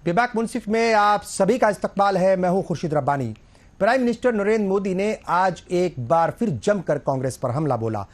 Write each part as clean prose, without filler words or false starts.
Payback मुंसिफ में आप सभी का इस्तकबाल है। मैं हूं खुर्शीद रब्बानी। प्राइम मिनिस्टर नरेंद्र मोदी ने आज एक बार फिर जमकर कांग्रेस पर हमला बोला।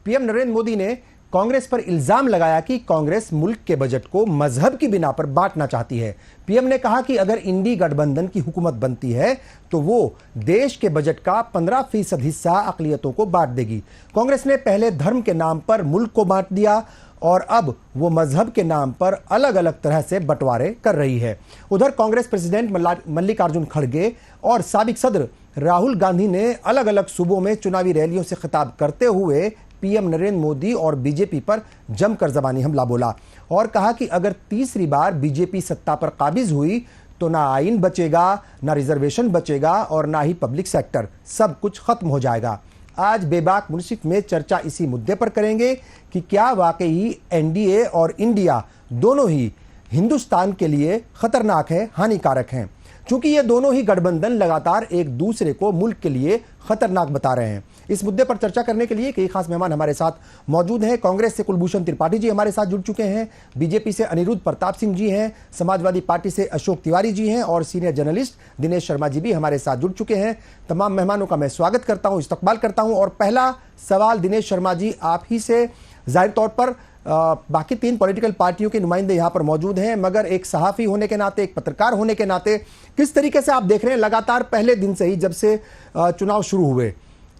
पीएम नरेंद्र मोदी ने कांग्रेस पर इल्जाम लगाया कि कांग्रेस मुल्क के बजट को मजहब की बिना पर बांटना चाहती है। पीएम ने कहा कि अगर इंडी गठबंधन की हुकूमत बनती है तो वो देश के बजट का 15% हिस्सा अकलियतों को बांट देगी। कांग्रेस ने पहले धर्म के नाम पर मुल्क को बांट दिया और अब वो मजहब के नाम पर अलग अलग तरह से बंटवारे कर रही है। उधर कांग्रेस प्रेसिडेंट मल्लिकार्जुन खड़गे और साबिक सदर राहुल गांधी ने अलग अलग सूबों में चुनावी रैलियों से खिताब करते हुए पीएम नरेंद्र मोदी और बीजेपी पर जमकर जबानी हमला बोला और कहा कि अगर तीसरी बार बीजेपी सत्ता पर काबिज हुई तो ना आइन बचेगा, ना रिजर्वेशन बचेगा और ना ही पब्लिक सेक्टर, सब कुछ खत्म हो जाएगा। आज बेबाक मुंसिफ में चर्चा इसी मुद्दे पर करेंगे कि क्या वाकई एनडीए और इंडिया दोनों ही हिंदुस्तान के लिए खतरनाक है, हानिकारक हैं, क्योंकि ये दोनों ही गठबंधन लगातार एक दूसरे को मुल्क के लिए खतरनाक बता रहे हैं। इस मुद्दे पर चर्चा करने के लिए कई खास मेहमान हमारे साथ मौजूद हैं। कांग्रेस से कुलभूषण त्रिपाठी जी हमारे साथ जुड़ चुके हैं, बीजेपी से अनिरुद्ध प्रताप सिंह जी हैं, समाजवादी पार्टी से अशोक तिवारी जी हैं और सीनियर जर्नलिस्ट दिनेश शर्मा जी भी हमारे साथ जुड़ चुके हैं। तमाम मेहमानों का मैं स्वागत करता हूं, इस्तकबाल करता हूं। और पहला सवाल दिनेश शर्मा जी आप ही से। जाहिर तौर पर बाकी तीन पॉलिटिकल पार्टियों के नुमाइंदे यहां पर मौजूद हैं, मगर एक सहाफी होने के नाते, एक पत्रकार होने के नाते किस तरीके से आप देख रहे हैं लगातार पहले दिन से ही, जब से चुनाव शुरू हुए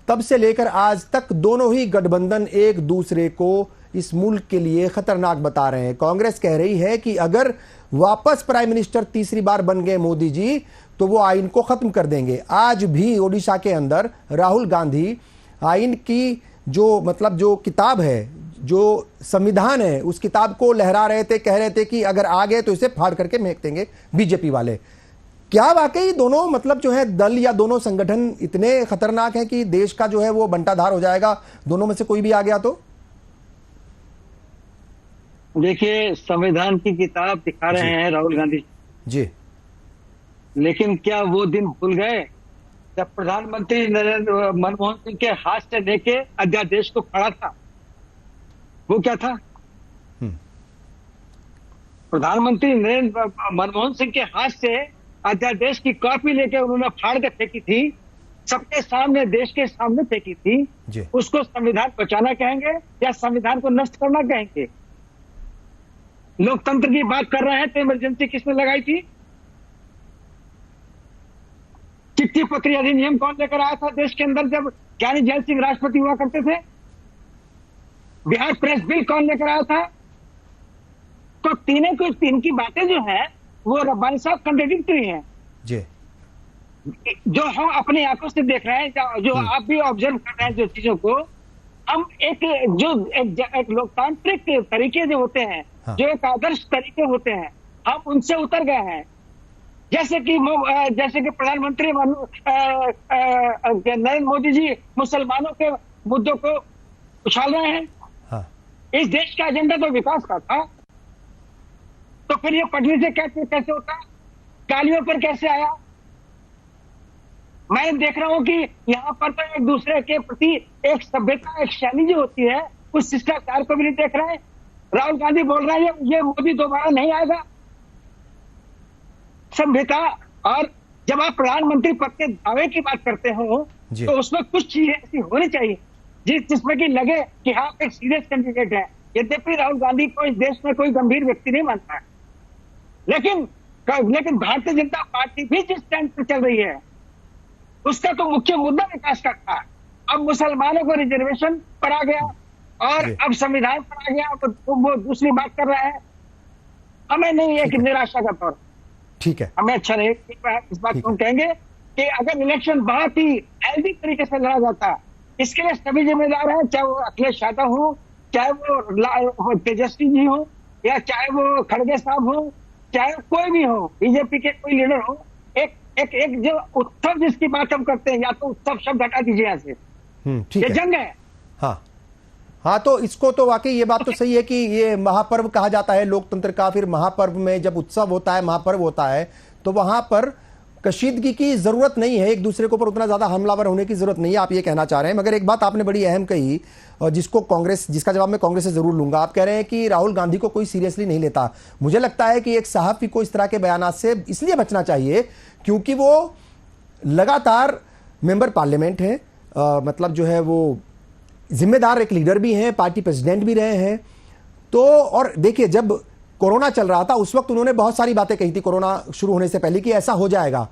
तब से लेकर आज तक, दोनों ही गठबंधन एक दूसरे को इस मुल्क के लिए खतरनाक बता रहे हैं। कांग्रेस कह रही है कि अगर वापस प्राइम मिनिस्टर तीसरी बार बन गए मोदी जी तो वो आइन को खत्म कर देंगे। आज भी ओडिशा के अंदर राहुल गांधी आइन की जो किताब है, जो संविधान है, उस किताब को लहरा रहे थे, कह रहे थे कि अगर आ गए तो इसे फाड़ करके फेंक देंगे बीजेपी वाले। क्या वाकई दोनों जो है दल या दोनों संगठन इतने खतरनाक हैं कि देश का जो है वो बंटाधार हो जाएगा दोनों में से कोई भी आ गया तो? देखिए, संविधान की किताब दिखा रहे हैं राहुल गांधी जी, लेकिन क्या वो दिन भूल गए जब प्रधानमंत्री मनमोहन सिंह के हाथ से लेके अध्यादेश को पढ़ा था? वो क्या था? प्रधानमंत्री मनमोहन सिंह के हाथ से अध्यादेश की कॉपी लेके उन्होंने फाड़ के फेंकी थी, सबके सामने, देश के सामने फेंकी थी। उसको संविधान बचाना कहेंगे या संविधान को नष्ट करना कहेंगे? लोकतंत्र की बात कर रहे हैं तो इमरजेंसी किसने लगाई थी? चिट्ठी पत्री अधिनियम कौन लेकर आया था देश के अंदर जब ज्ञानी जैल सिंह राष्ट्रपति हुआ करते थे? बिहार प्रेस बिल कौन लेकर आया था? तो तीन की बातें जो है वो रब्बानी साहब कंट्राडिक्टरी हैं जी, जो हम अपने आंखों से देख रहे हैं, जो आप भी ऑब्जर्व कर रहे हैं। जो चीजों को हम एक लोकतांत्रिक तरीके जो होते हैं, जो एक आदर्श तरीके होते हैं, हम उनसे उतर गए हैं। जैसे कि प्रधानमंत्री नरेंद्र मोदी जी मुसलमानों के मुद्दों को उछाल रहे हैं। इस देश का एजेंडा तो विकास का था, तो फिर ये पटरी से कैसे होता, गालियों पर कैसे आया? मैं देख रहा हूं कि यहाँ पर तो एक दूसरे के प्रति एक सभ्यता, एक शैली जो होती है, उस शिष्टाचार को भी नहीं देख रहे हैं। राहुल गांधी बोल रहे हैं ये मोदी दोबारा नहीं आएगा। सभ्यता। और जब आप प्रधानमंत्री पद के दावे की बात करते हो तो उसमें कुछ चीजें ऐसी होनी चाहिए जिसमें कि लगे कि हाँ एक सीरियस कैंडिडेट है। यद्यपि राहुल गांधी को इस देश में कोई गंभीर व्यक्ति नहीं मानता है, लेकिन भारतीय जनता पार्टी भी जिस स्टैंड पर चल रही है उसका तो मुख्य मुद्दा विकास का था। अब मुसलमानों को रिजर्वेशन पर आ गया और अब संविधान पर आ गया, तो वो दूसरी बात कर रहा है। हमें नहीं, एक निराशा का तौर। ठीक है, हमें अच्छा नहीं इस बात को कहेंगे कि अगर इलेक्शन बहुत ही हेल्दी तरीके से लड़ा जाता, इसके लिए सभी जिम्मेदार हैं, चाहे वो अखिलेश यादव हो, चाहे वो तेजस्वी जी हो, या चाहे वो खड़गे साहब हो, चाहे कोई भी हो, बीजेपी के कोई लीडर हो। एक जो उत्सव जिसकी बात हम करते हैं, या तो उत्सव शब्द हटा दीजिए यहाँ से। ये जंग है। हाँ, तो इसको तो वाकई ये बात तो सही है कि ये महापर्व कहा जाता है लोकतंत्र का। फिर महापर्व में जब उत्सव होता है, महापर्व होता है, तो वहां पर कशीदगी की जरूरत नहीं है, एक दूसरे के ऊपर उतना ज्यादा हमलावर होने की जरूरत नहीं है, आप ये कहना चाह रहे हैं। मगर एक बात आपने बड़ी अहम कही और जिसका जवाब मैं कांग्रेस से जरूर लूंगा। आप कह रहे हैं कि राहुल गांधी को कोई सीरियसली नहीं लेता। मुझे लगता है कि एक सहाफी को इस तरह के बयानात से इसलिए बचना चाहिए क्योंकि वो लगातार मेंबर पार्लियामेंट है, मतलब जो है वो जिम्मेदार एक लीडर भी हैं, पार्टी प्रेसिडेंट भी रहे हैं। तो और देखिए, जब कोरोना चल रहा था उस वक्त उन्होंने बहुत सारी बातें कही थी कोरोना शुरू होने से पहले कि ऐसा हो जाएगा,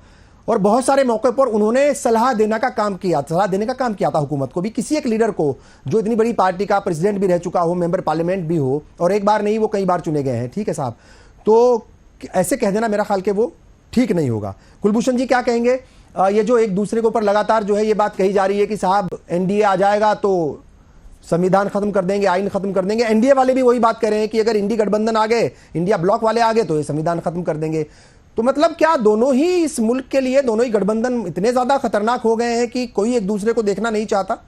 और बहुत सारे मौके पर उन्होंने सलाह देने का काम किया था हुकूमत को भी। किसी एक लीडर को जो इतनी बड़ी पार्टी का प्रेसिडेंट भी रह चुका हो, मेंबर पार्लियामेंट भी हो, और एक बार नहीं वो कई बार चुने गए हैं, ठीक है साहब, तो ऐसे कह देना मेरा ख्याल के वो ठीक नहीं होगा। कुलभूषण जी क्या कहेंगे? ये जो एक दूसरे के ऊपर लगातार जो है ये बात कही जा रही है कि साहब एनडीए आ जाएगा तो संविधान खत्म कर देंगे, आइन खत्म कर देंगे। एनडीए वाले भी वही बात कर रहे हैं कि अगर इंडी गठबंधन आ गए, इंडिया ब्लॉक वाले आ गए तो ये संविधान खत्म कर देंगे। तो मतलब क्या दोनों ही इस मुल्क के लिए, दोनों ही गठबंधन इतने ज्यादा खतरनाक हो गए हैं कि कोई एक दूसरे को देखना नहीं चाहता?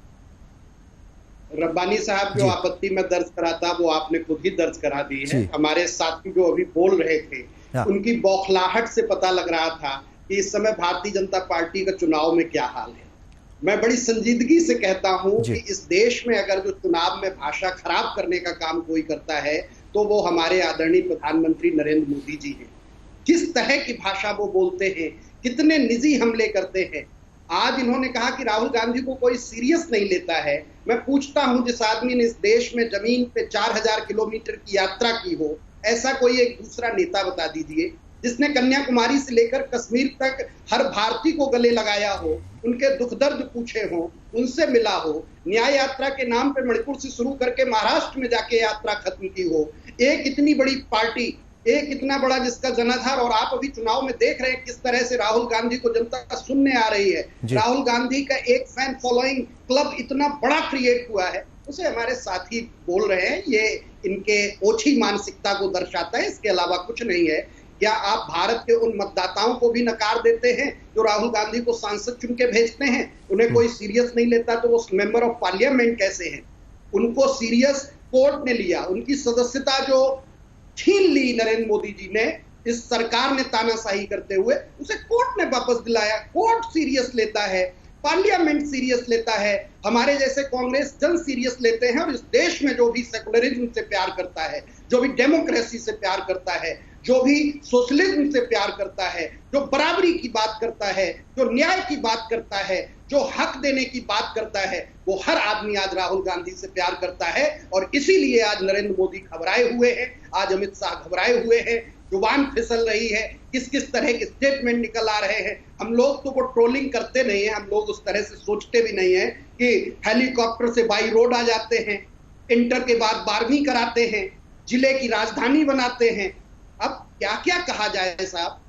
रब्बानी साहब जो आपत्ति में दर्ज करा था वो आपने खुद ही दर्ज करा दी है। हमारे साथी जो अभी बोल रहे थे उनकी बौखलाहट से पता लग रहा था कि इस समय भारतीय जनता पार्टी का चुनाव में क्या हाल है। मैं बड़ी संजीदगी से कहता हूं कि इस देश में अगर जो चुनाव में भाषा खराब करने का काम कोई करता है तो वो हमारे आदरणीय प्रधानमंत्री नरेंद्र मोदी जी हैं। किस तरह की भाषा वो बोलते हैं, कितने निजी हमले करते हैं। आज इन्होंने कहा कि राहुल गांधी को कोई सीरियस नहीं लेता है। मैं पूछता हूं, जिस आदमी ने इस देश में जमीन पे 4000 किलोमीटर की यात्रा की हो, ऐसा कोई एक दूसरा नेता बता दीजिए जिसने कन्याकुमारी से लेकर कश्मीर तक हर भारतीय को गले लगाया हो, उनके दुख दर्द पूछे हो, उनसे मिला हो, न्याय यात्रा के नाम पे मणिपुर से शुरू करके महाराष्ट्र में जाके यात्रा खत्म की हो। एक इतनी बड़ी पार्टी, एक इतना बड़ा जिसका जनाधार, और आप अभी चुनाव में देख रहे हैं किस तरह से राहुल गांधी को जनता सुनने आ रही है। राहुल गांधी का एक फैन फॉलोइंग क्लब इतना बड़ा क्रिएट हुआ है, उसे हमारे साथी बोल रहे हैं। ये इनके ओछी मानसिकता को दर्शाता है, इसके अलावा कुछ नहीं है। क्या आप भारत के उन मतदाताओं को भी नकार देते हैं जो राहुल गांधी को सांसद चुन के भेजते हैं? उन्हें कोई सीरियस नहीं लेता तो वो मेंबर ऑफ पार्लियामेंट कैसे हैं? उनको सीरियस कोर्ट ने लिया, उनकी सदस्यता जो छीन ली नरेंद्र मोदी जी ने, इस सरकार ने तानाशाही करते हुए, उसे कोर्ट ने वापस दिलाया। कोर्ट सीरियस लेता है, पार्लियामेंट सीरियस लेता है, हमारे जैसे कांग्रेस जन सीरियस लेते हैं। और इस देश में जो भी सेकुलरिज्म से प्यार करता है, जो भी डेमोक्रेसी से प्यार करता है, जो भी सोशलिज्म से प्यार करता है, जो बराबरी की बात करता है, जो न्याय की बात करता है, जो हक देने की बात करता है, वो हर आदमी आज राहुल गांधी से प्यार करता है। और इसीलिए आज नरेंद्र मोदी घबराए हुए हैं, आज अमित शाह घबराए हुए हैं, जुबान फिसल रही है, किस किस तरह के स्टेटमेंट निकल आ रहे हैं। हम लोग तो वो ट्रोलिंग करते नहीं है, हम लोग उस तरह से सोचते भी नहीं है कि हेलीकॉप्टर से बाई रोड आ जाते हैं, इंटर के बाद 12वीं कराते हैं, जिले की राजधानी बनाते हैं। अब क्या क्या कहा जाए साहब,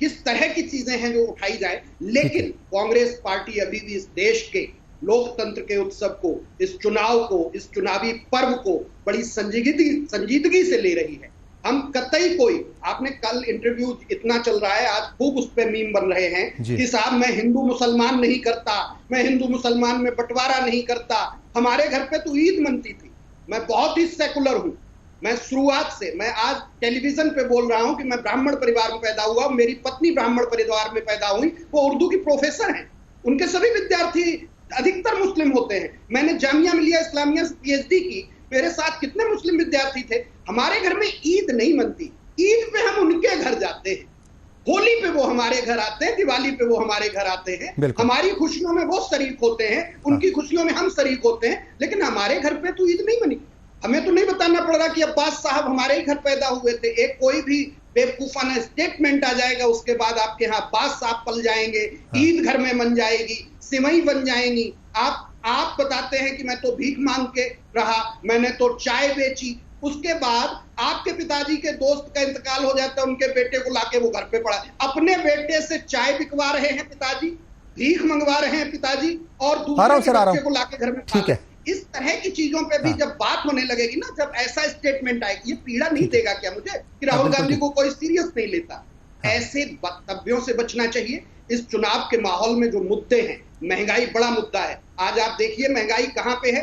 किस तरह की चीजें हैं जो उठाई जाए। लेकिन कांग्रेस पार्टी अभी भी इस देश के लोकतंत्र के उत्सव को, इस चुनाव को, इस चुनावी पर्व को बड़ी संजीदगी से ले रही है। हम कतई कोई, आपने कल इंटरव्यू इतना चल रहा है, आज खूब उस पर मीम बन रहे हैं कि साहब मैं हिंदू मुसलमान नहीं करता, मैं हिंदू मुसलमान में बंटवारा नहीं करता, हमारे घर पे तो ईद मनती थी। मैं बहुत ही सेकुलर हूं, मैं शुरुआत से, मैं आज टेलीविजन पे बोल रहा हूं कि मैं ब्राह्मण परिवार में पैदा हुआ, मेरी पत्नी ब्राह्मण परिवार में पैदा हुई, वो उर्दू की प्रोफेसर हैं, उनके सभी विद्यार्थी अधिकतर मुस्लिम होते हैं। मैंने जामिया मिलिया इस्लामिया से पीएचडी की, मेरे साथ कितने मुस्लिम विद्यार्थी थे। हमारे घर में ईद नहीं मनती, ईद पे हम उनके घर जाते हैं, होली पे वो हमारे घर आते हैं, दिवाली पे वो हमारे घर आते हैं, हमारी खुशियों में वो शरीक होते हैं, उनकी खुशियों में हम शरीक होते हैं। लेकिन हमारे घर पे तो ईद नहीं मनी। हमें तो नहीं बताना पड़ रहा कि अब्बास साहब हमारे ही घर पैदा हुए थे। एक कोई भी बेवकूफाना स्टेटमेंट आ जाएगा, उसके बाद आपके यहाँ अब्बास साहब पल जाएंगे, ईद घर में बन जाएगी, सिवई बन जाएंगी। आप बताते हैं कि मैं तो भीख मांग के रहा, मैंने तो चाय बेची। उसके बाद आपके पिताजी के दोस्त का इंतकाल हो जाता है, उनके बेटे को लाके वो घर पे पड़ा। अपने बेटे से चाय बिकवा रहे हैं पिताजी, भीख मंगवा रहे हैं पिताजी, और दूसरे के बच्चे को लाके घर में। ठीक है, इस तरह की चीजों पे भी जब बात होने लगेगी ना, जब ऐसा स्टेटमेंट आएगी, ये पीड़ा नहीं देगा क्या मुझे कि राहुल गांधी को कोई सीरियस नहीं लेता? ऐसे वक्तव्यों से बचना चाहिए। इस चुनाव के माहौल में जो मुद्दे हैं, महंगाई बड़ा मुद्दा है। आज आप देखिए महंगाई कहां पे है।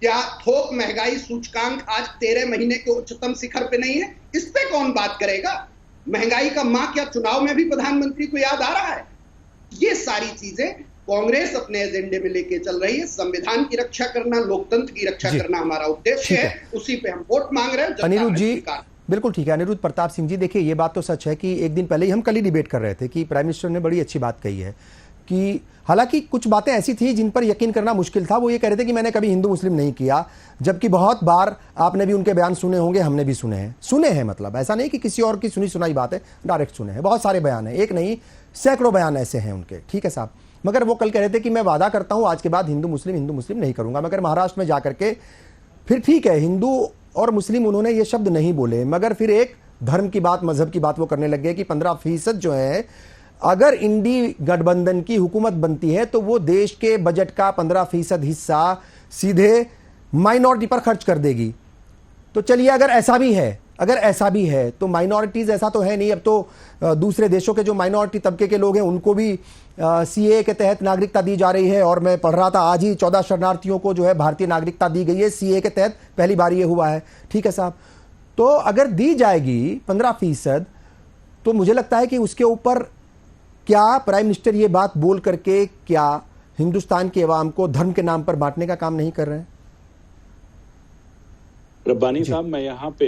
क्या थोक महंगाई सूचकांक आज 13 महीने के उच्चतम शिखर पे नहीं है? इस पे कौन बात करेगा? महंगाई का माँ क्या चुनाव में भी प्रधानमंत्री को याद आ रहा है? ये सारी चीजें कांग्रेस अपने एजेंडे में लेके चल रही है। संविधान की रक्षा करना, लोकतंत्र की रक्षा करना हमारा उद्देश्य है। उसी पे हम वोट मांग रहे हैं। अनिरुद्ध जी, बिल्कुल ठीक है। अनिरुद्ध प्रताप सिंह जी, देखिए ये बात तो सच है कि एक दिन पहले ही हम कल ही डिबेट कर रहे थे कि प्राइम मिनिस्टर ने बड़ी अच्छी बात कही है कि हालांकि कुछ बातें ऐसी थी जिन पर यकीन करना मुश्किल था। वो ये कह रहे थे कि मैंने कभी हिंदू मुस्लिम नहीं किया, जबकि बहुत बार आपने भी उनके बयान सुने होंगे, हमने भी सुने हैं। मतलब ऐसा नहीं कि किसी और की सुनी सुनाई बात है, डायरेक्ट सुने हैं। बहुत सारे बयान हैं, एक नहीं सैकड़ों बयान ऐसे हैं उनके, ठीक है साहब। मगर वो कल कह रहे थे कि मैं वादा करता हूं आज के बाद हिंदू मुस्लिम नहीं करूंगा। मगर महाराष्ट्र में जाकर के फिर ठीक है, हिंदू और मुस्लिम उन्होंने ये शब्द नहीं बोले, मगर फिर एक धर्म की बात, मजहब की बात वो करने लग गए कि 15% जो है, अगर इंडी गठबंधन की हुकूमत बनती है तो वो देश के बजट का 15% हिस्सा सीधे माइनॉरिटी पर खर्च कर देगी। तो चलिए अगर ऐसा भी है तो माइनॉरिटीज ऐसा तो है नहीं, अब तो दूसरे देशों के जो माइनॉरिटी तबके के लोग हैं उनको भी सीए के तहत नागरिकता दी जा रही है। और मैं पढ़ रहा था आज ही 14 शरणार्थियों को जो है भारतीय नागरिकता दी गई है सीए के तहत, पहली बार ये हुआ है, ठीक है साहब। तो अगर दी जाएगी 15%, तो मुझे लगता है कि उसके ऊपर क्या प्राइम मिनिस्टर ये बात बोल करके क्या हिंदुस्तान के अवाम को धर्म के नाम पर बांटने का काम नहीं कर रहे हैं? रब्बानी साहब, मैं यहाँ पे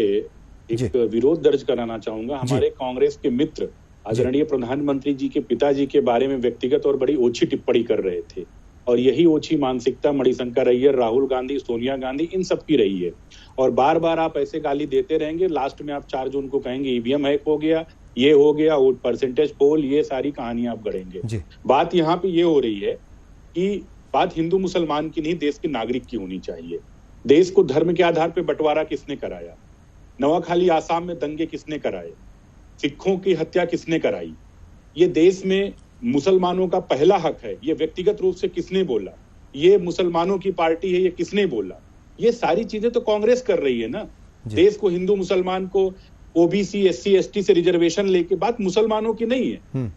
एक विरोध दर्ज कराना चाहूंगा। हमारे कांग्रेस के मित्र आदरणीय प्रधानमंत्री जी के पिताजी के बारे में व्यक्तिगत और बड़ी ओछी टिप्पणी कर रहे थे, और यही ओछी मानसिकता मणिशंकर अय्यर, राहुल गांधी, सोनिया गांधी, इन सब की रही है। और बार बार आप ऐसे गाली देते रहेंगे, लास्ट में आप 4 जून को कहेंगे ईवीएम हैक हो गया, ये हो गया, वोट परसेंटेज पोल, ये सारी कहानियां आप गढ़ेंगे। बात यहाँ पे ये हो रही है कि बात हिंदू मुसलमान की नहीं, देश के नागरिक की होनी चाहिए। देश को धर्म के आधार पर बंटवारा किसने कराया? नवाखाली आसाम में दंगे किसने कराए? सिखों की हत्या किसने कराई? ये देश में मुसलमानों का पहला हक है, ये व्यक्तिगत रूप से किसने बोला? ये मुसलमानों की पार्टी है, ये किसने बोला? ये सारी चीजें तो कांग्रेस कर रही है ना। देश को हिंदू मुसलमान को ओबीसी एससी एसटी से रिजर्वेशन लेके, बात मुसलमानों की नहीं है।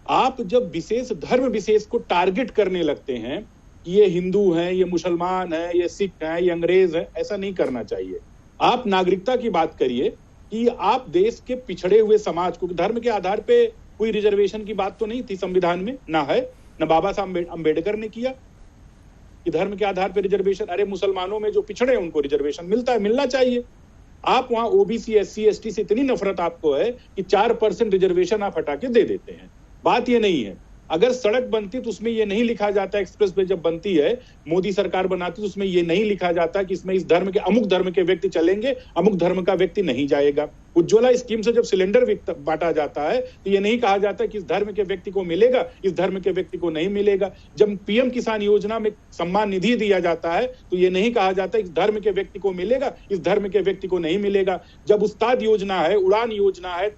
आप जब विशेष धर्म विशेष को टारगेट करने लगते हैं, ये हिंदू हैं, ये मुसलमान हैं, ये सिख हैं, ये अंग्रेज हैं, ऐसा नहीं करना चाहिए। आप नागरिकता की बात करिए कि आप देश के पिछड़े हुए समाज को, धर्म के आधार पे कोई रिजर्वेशन की बात तो नहीं थी संविधान में, ना है, ना बाबा साहब अम्बेडकर ने किया कि धर्म के आधार पे रिजर्वेशन। अरे मुसलमानों में जो पिछड़े हैं उनको रिजर्वेशन मिलता है, मिलना चाहिए। आप वहां ओबीसी एससी एसटी से इतनी नफरत आपको है कि 4% रिजर्वेशन आप हटा के दे देते हैं। बात ये नहीं है। अगर सड़क बनती तो उसमें ये नहीं लिखा जाता, एक्सप्रेस वे जब बनती है, मोदी सरकार बनाती तो उसमें ये नहीं लिखा जाता कि इसमें इस धर्म के, अमुक धर्म के व्यक्ति चलेंगे, अमुक धर्म का व्यक्ति नहीं जाएगा। उज्ज्वला स्कीम से जब सिलेंडर बांटा जाता है तो ये नहीं कहा जाता कि इस धर्म के व्यक्ति को मिलेगा, इस धर्म के व्यक्ति को नहीं मिलेगा। जब पीएम किसान योजना में सम्मान निधि दिया जाता है तो ये नहीं कहा जाता इस धर्म के व्यक्ति को मिलेगा, इस धर्म के व्यक्ति को नहीं मिलेगा। जब उस्ताद योजना है, उड़ान योजना है,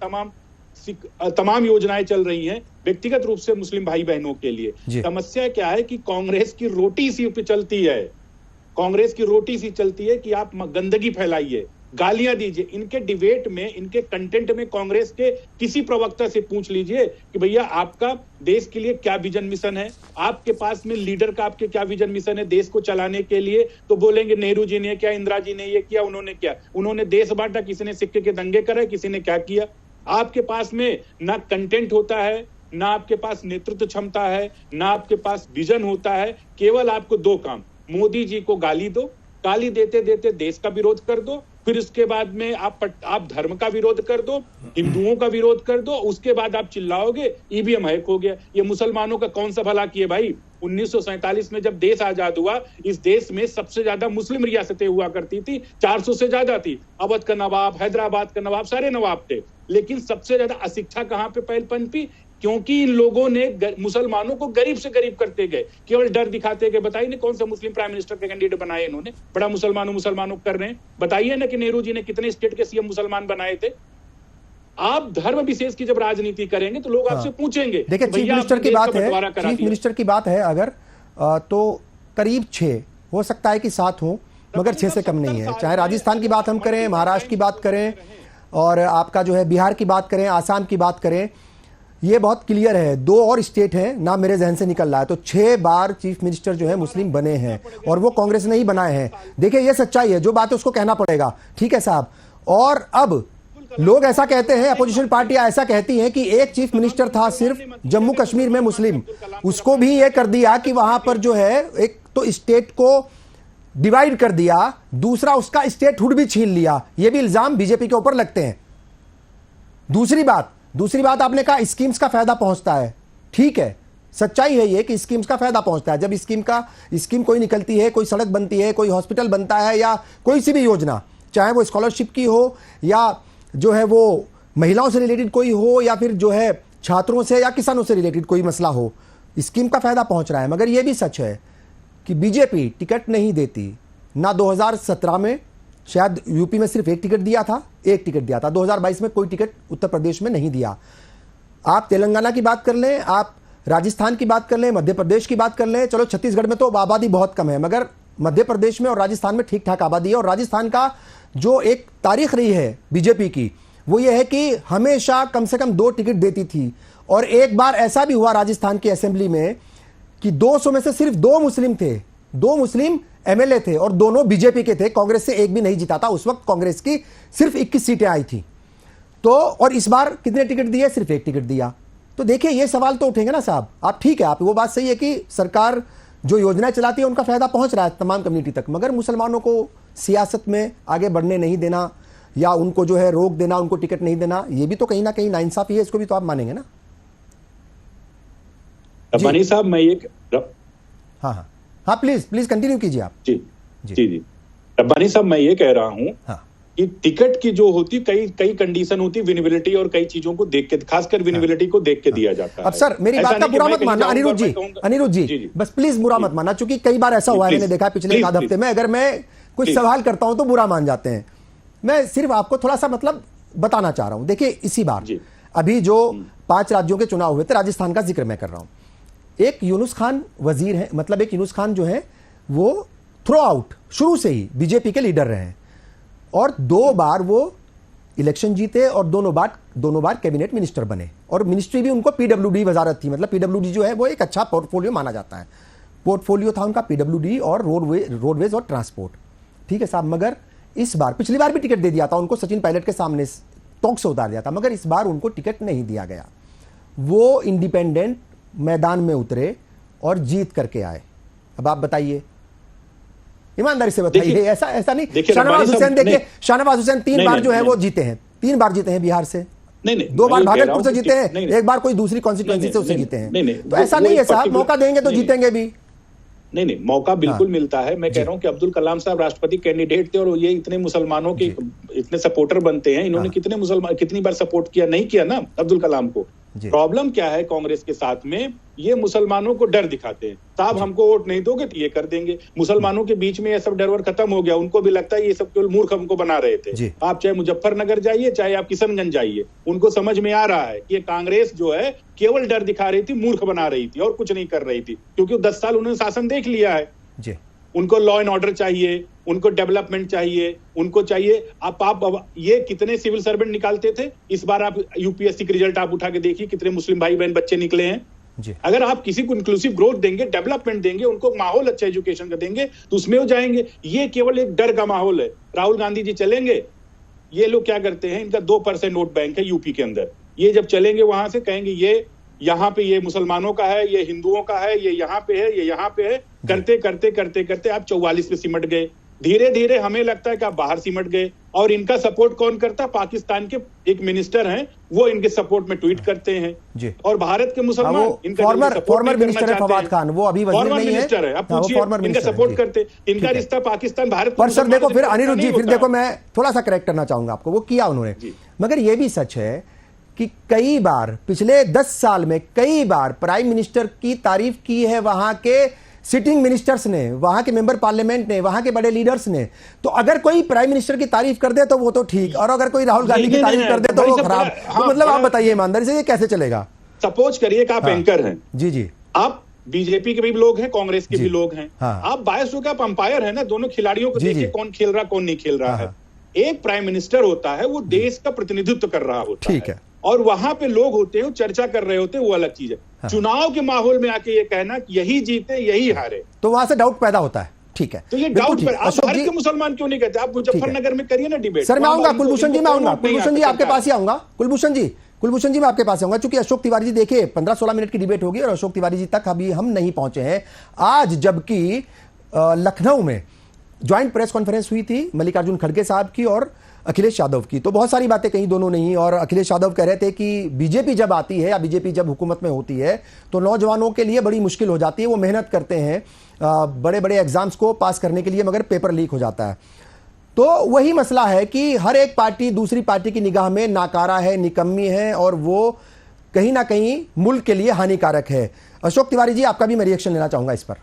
तमाम योजनाएं चल रही हैं व्यक्तिगत रूप से मुस्लिम भाई बहनों के लिए। समस्या क्या है कि कांग्रेस की रोटी इसी पे चलती है, कांग्रेस की रोटी सी चलती है कि आप गंदगी फैलाइए, गालियां दीजिए। इनके डिबेट में, इनके कंटेंट में कांग्रेस के किसी प्रवक्ता से पूछ लीजिए कि भैया आपका देश के लिए क्या विजन मिशन है, आपके पास में लीडर का आपके क्या विजन मिशन है देश को चलाने के लिए, तो बोलेंगे नेहरू जी ने क्या, इंदिरा जी ने ये किया, उन्होंने क्या, उन्होंने देश बांटा, किसी ने सिक्के के दंगे करे, किसी ने क्या किया। आपके पास में ना कंटेंट होता है, ना आपके पास नेतृत्व क्षमता है, ना आपके पास विजन होता है। केवल आपको 2 काम, मोदी जी को गाली दो, गाली देते देते देश का विरोध कर दो, फिर उसके बाद में आप धर्म का विरोध कर दो, हिंदुओं का विरोध कर दो, उसके बाद आप चिल्लाओगे ईवीएम हैक हो गया। ये मुसलमानों का कौन सा भला किए भाई? 1947 में जब देश आजाद हुआ, इस देश में सबसे ज्यादा मुस्लिम रियासतें हुआ करती थी, 400 से ज्यादा थी। अवध का नवाब, हैदराबाद का नवाब, सारे नवाब थे। लेकिन सबसे ज्यादा अशिक्षा कहां पे पहल पनपी? क्योंकि इन लोगों ने मुसलमानों को गरीब से गरीब करते गए, केवल डर दिखाते गए। बताइए ना कौन सा मुस्लिम प्राइम मिनिस्टर के कैंडिडेट बनाए इन्होंने? बड़ा मुसलमानों कर रहे हैं। बताइए ना कि नेहरू जी ने कितने स्टेट के सीएम मुसलमान बनाए थे। आप धर्म विशेष की जब राजनीति करेंगे तो लोग आपसे पूछेंगे। देखिए चीफ मिनिस्टर की बात है, चीफ मिनिस्टर की बात है अगर तो करीब 6 हो सकता है कि 7 हो, मगर 6 से कम नहीं है। चाहे राजस्थान की बात हम करें, महाराष्ट्र की बात करें, और आपका जो है बिहार की बात करें, आसाम की बात करें, ये बहुत क्लियर है। 2 और स्टेट हैं, नाम मेरे जहन से निकल रहा है। तो 6 बार चीफ मिनिस्टर जो है मुस्लिम बने हैं, और वो कांग्रेस ने ही बनाए हैं। देखिए ये सच्चाई है, जो बात है उसको कहना पड़ेगा, ठीक है साहब। और अब लोग ऐसा कहते हैं, अपोजिशन पार्टियां ऐसा कहती हैं कि एक चीफ मिनिस्टर था सिर्फ जम्मू कश्मीर में मुस्लिम, उसको भी ये कर दिया कि वहां पर जो है एक तो स्टेट को डिवाइड कर दिया, दूसरा उसका स्टेटहुड भी छीन लिया। ये भी इल्जाम बीजेपी के ऊपर लगते हैं। दूसरी बात आपने कहा स्कीम्स का फायदा पहुंचता है। ठीक है, सच्चाई है ये कि स्कीम्स का फायदा पहुंचता है। जब स्कीम कोई निकलती है, कोई सड़क बनती है, कोई हॉस्पिटल बनता है, या कोई सी भी योजना, चाहे वो स्कॉलरशिप की हो या जो है वो महिलाओं से रिलेटेड कोई हो या फिर जो है छात्रों से या किसानों से रिलेटेड कोई मसला हो, स्कीम का फायदा पहुंच रहा है। मगर यह भी सच है कि बीजेपी टिकट नहीं देती। ना 2017 में शायद यूपी में सिर्फ एक टिकट दिया था, 2022 में कोई टिकट उत्तर प्रदेश में नहीं दिया। आप तेलंगाना की बात कर लें, आप राजस्थान की बात कर लें, मध्य प्रदेश की बात कर लें, चलो छत्तीसगढ़ में तो आबादी बहुत कम है, मगर मध्य प्रदेश में और राजस्थान में ठीक ठाक आबादी है। और राजस्थान का जो एक तारीख रही है बीजेपी की, वो ये है कि हमेशा कम से कम 2 टिकट देती थी। और एक बार ऐसा भी हुआ राजस्थान की असेंबली में कि 200 में से सिर्फ 2 मुस्लिम थे, 2 मुस्लिम एमएलए थे और दोनों बीजेपी के थे। कांग्रेस से एक भी नहीं जीता था। उस वक्त कांग्रेस की सिर्फ 21 सीटें आई थी। तो और इस बार कितने टिकट दिए? सिर्फ 1 टिकट दिया। तो देखिए ये सवाल तो उठेंगे ना साहब। आप ठीक है, आप वो बात सही है कि सरकार जो योजनाएं चलाती है उनका फायदा पहुंच रहा है तमाम कम्युनिटी तक, मगर मुसलमानों को सियासत में आगे बढ़ने नहीं देना या उनको जो है रोक देना, उनको टिकट नहीं देना, ये भी तो कहीं ना कहीं नाइंसाफी है। इसको भी तो आप मानेंगे ना? रब्बानी साहब, मैं एक हाँ प्लीज कंटिन्यू कीजिए आप। जी रब्बानी साहब, मैं ये कह रहा हूँ कि टिकट की जो होती कई कंडीशन होती, विनिबिलिटी और कई चीजों को देख के, खासकर विनिबिलिटी को देख के दिया जाता है। अब सर मेरी बात का बुरा मत मानना अनिरुद्ध जी, बस प्लीज बुरा मत मानना, क्योंकि कई बार ऐसा हुआ है, मैंने देखा पिछले एक आध हफ्ते में, अगर मैं कुछ सवाल करता हूं तो बुरा मान जाते हैं। मैं सिर्फ आपको थोड़ा सा मतलब बताना चाह रहा हूं। देखिए इसी बार अभी जो 5 राज्यों के चुनाव हुए थे, राजस्थान का जिक्र मैं कर रहा हूं। एक यूनुस खान वजीर है, मतलब एक यूनुस खान जो है वो थ्रू आउट शुरू से ही बीजेपी के लीडर रहे हैं और 2 बार वो इलेक्शन जीते और दोनों बार कैबिनेट मिनिस्टर बने। और मिनिस्ट्री भी उनको पीडब्ल्यूडी वजारत थी, मतलब पीडब्ल्यूडी जो है वो एक अच्छा पोर्टफोलियो माना जाता है। पोर्टफोलियो था उनका पीडब्ल्यूडी और रोडवेज और ट्रांसपोर्ट। ठीक है साहब, मगर इस बार, पिछली बार भी टिकट दे दिया था उनको, सचिन पायलट के सामने टोंक से उतार दिया था, मगर इस बार उनको टिकट नहीं दिया गया। वो इंडिपेंडेंट मैदान में उतरे और जीत करके आए। अब आप बताइए, ईमानदारी से बताइए, ऐसा नहीं। शाहनवाज हुसैन, देखिए शाहनवाज हुसैन 3 बार जो है वो जीते हैं, 3 बार जीते हैं बिहार से, 2 बार भागलपुर से जीते हैं, 1 बार कोई दूसरी कॉन्स्टिट्यूएंसी से उससे जीते हैं। तो ऐसा नहीं है साहब, मौका देंगे तो जीतेंगे भी। नहीं, मौका बिल्कुल मिलता है। मैं कह रहा हूं कि अब्दुल कलाम साहब राष्ट्रपति कैंडिडेट थे और ये इतने मुसलमानों के इतने सपोर्टर बनते हैं। इन्होंने कितनी बार सपोर्ट किया? नहीं किया ना अब्दुल कलाम को। प्रॉब्लम क्या है कांग्रेस के साथ में? ये मुसलमानों को डर दिखाते हैं, साहब हमको वोट नहीं दोगे तो ये कर देंगे। मुसलमानों के बीच में ये सब डर वर खत्म हो गया। उनको भी लगता है ये सब केवल मूर्ख हमको बना रहे थे। आप चाहे मुजफ्फरनगर जाइए, चाहे आप किशनगंज जाइए, उनको समझ में आ रहा है कि ये कांग्रेस जो है केवल डर दिखा रही थी, मूर्ख बना रही थी और कुछ नहीं कर रही थी, क्योंकि 10 साल उन्होंने शासन देख लिया है। उनको लॉ एंड ऑर्डर चाहिए, उनको डेवलपमेंट चाहिए, उनको चाहिए। आप ये कितने सिविल सर्वेंट निकालते थे? इस बार आप यूपीएससी के रिजल्ट आप उठा के देखिए, कितने मुस्लिम भाई बहन बच्चे निकले हैं। अगर आप किसी को इंक्लूसिव ग्रोथ देंगे, डेवलपमेंट देंगे, उनको माहौल अच्छा एजुकेशन का देंगे, तो उसमें हो जाएंगे। ये केवल एक डर का माहौल है। राहुल गांधी जी चलेंगे, ये लोग क्या करते हैं, इनका 2% वोट बैंक है यूपी के अंदर। ये जब चलेंगे वहां से कहेंगे ये यहाँ पे ये मुसलमानों का है, ये हिंदुओं का है, ये यहाँ पे है, ये यहाँ पे है, करते करते करते करते आप 44 पे सिमट गए। धीरे धीरे हमें लगता है कि आप बाहर सिमट गए। और इनका सपोर्ट कौन करता? पाकिस्तान के एक मिनिस्टर हैं, वो इनके सपोर्ट में ट्वीट करते हैं। और भारत के मुसलमान फॉर्मर मिनिस्टर है फवाद खान, वो अभी वजीर नहीं है, आप पूछिए इनका सपोर्ट करते। इनका रिश्ता पाकिस्तान भारत पर सर देखो, फिर अनिरुद्ध जी, फिर देखो मैं थोड़ा सा करेक्ट करना चाहूंगा आपको, वो किया उन्होंने। मगर ये भी सच है कि कई बार पिछले 10 साल में कई बार प्राइम मिनिस्टर की तारीफ की है वहां के सिटिंग मिनिस्टर्स ने, वहां के मेंबर पार्लियामेंट ने, वहां के बड़े लीडर्स ने। तो अगर कोई प्राइम मिनिस्टर की तारीफ कर दे तो वो तो ठीक, और अगर कोई राहुल गांधी की तारीफ कर दे तो वो खराब। तो मतलब आप बताइए ईमानदारी से, ये कैसे चलेगा? सपोज करिए कि आप एंकर हैं, जी आप बीजेपी के भी लोग हैं, कांग्रेस के भी लोग हैं, आप बायस होकर आप अंपायर है ना, दोनों खिलाड़ियों को देखिए कौन खेल रहा कौन नहीं खेल रहा है। एक प्राइम मिनिस्टर होता है, वो देश का प्रतिनिधित्व कर रहा होता है, और वहां पे लोग होते हैं चर्चा कर रहे होते हैं, वो अलग चीज है। चुनाव के माहौल में आके ये कहना कि यही जीते यही हारे, तो वहां से डाउट पैदा होता है। ठीक है, तो ये डाउट पर आप हर के मुसलमान क्यों नहीं कहते? आप मुजफ्फरनगर में करिए ना डिबेट। सर मैं आऊंगा, कुलभूषण जी मैं आऊंगा, कुलभूषण जी आपके पास ही आऊंगा, कुलभूषण जी मैं आपके पास आऊंगा, क्योंकि अशोक तिवारी जी देखिए 15-16 मिनट की डिबेट होगी और अशोक तिवारी जी तक अभी हम नहीं पहुंचे हैं। आज जबकि लखनऊ में ज्वाइंट प्रेस कॉन्फ्रेंस हुई थी मल्लिकार्जुन खड़गे साहब की और अखिलेश यादव की, तो बहुत सारी बातें कही दोनों ने ही, और अखिलेश यादव कह रहे थे कि बीजेपी जब आती है या बीजेपी जब हुकूमत में होती है तो नौजवानों के लिए बड़ी मुश्किल हो जाती है, वो मेहनत करते हैं बड़े बड़े एग्जाम्स को पास करने के लिए, मगर पेपर लीक हो जाता है। तो वही मसला है कि हर एक पार्टी दूसरी पार्टी की निगाह में नाकारा है, निकम्मी है, और वो कहीं ना कहीं मुल्क के लिए हानिकारक है। अशोक तिवारी जी आपका भी मैं रिएक्शन लेना चाहूंगा इस पर।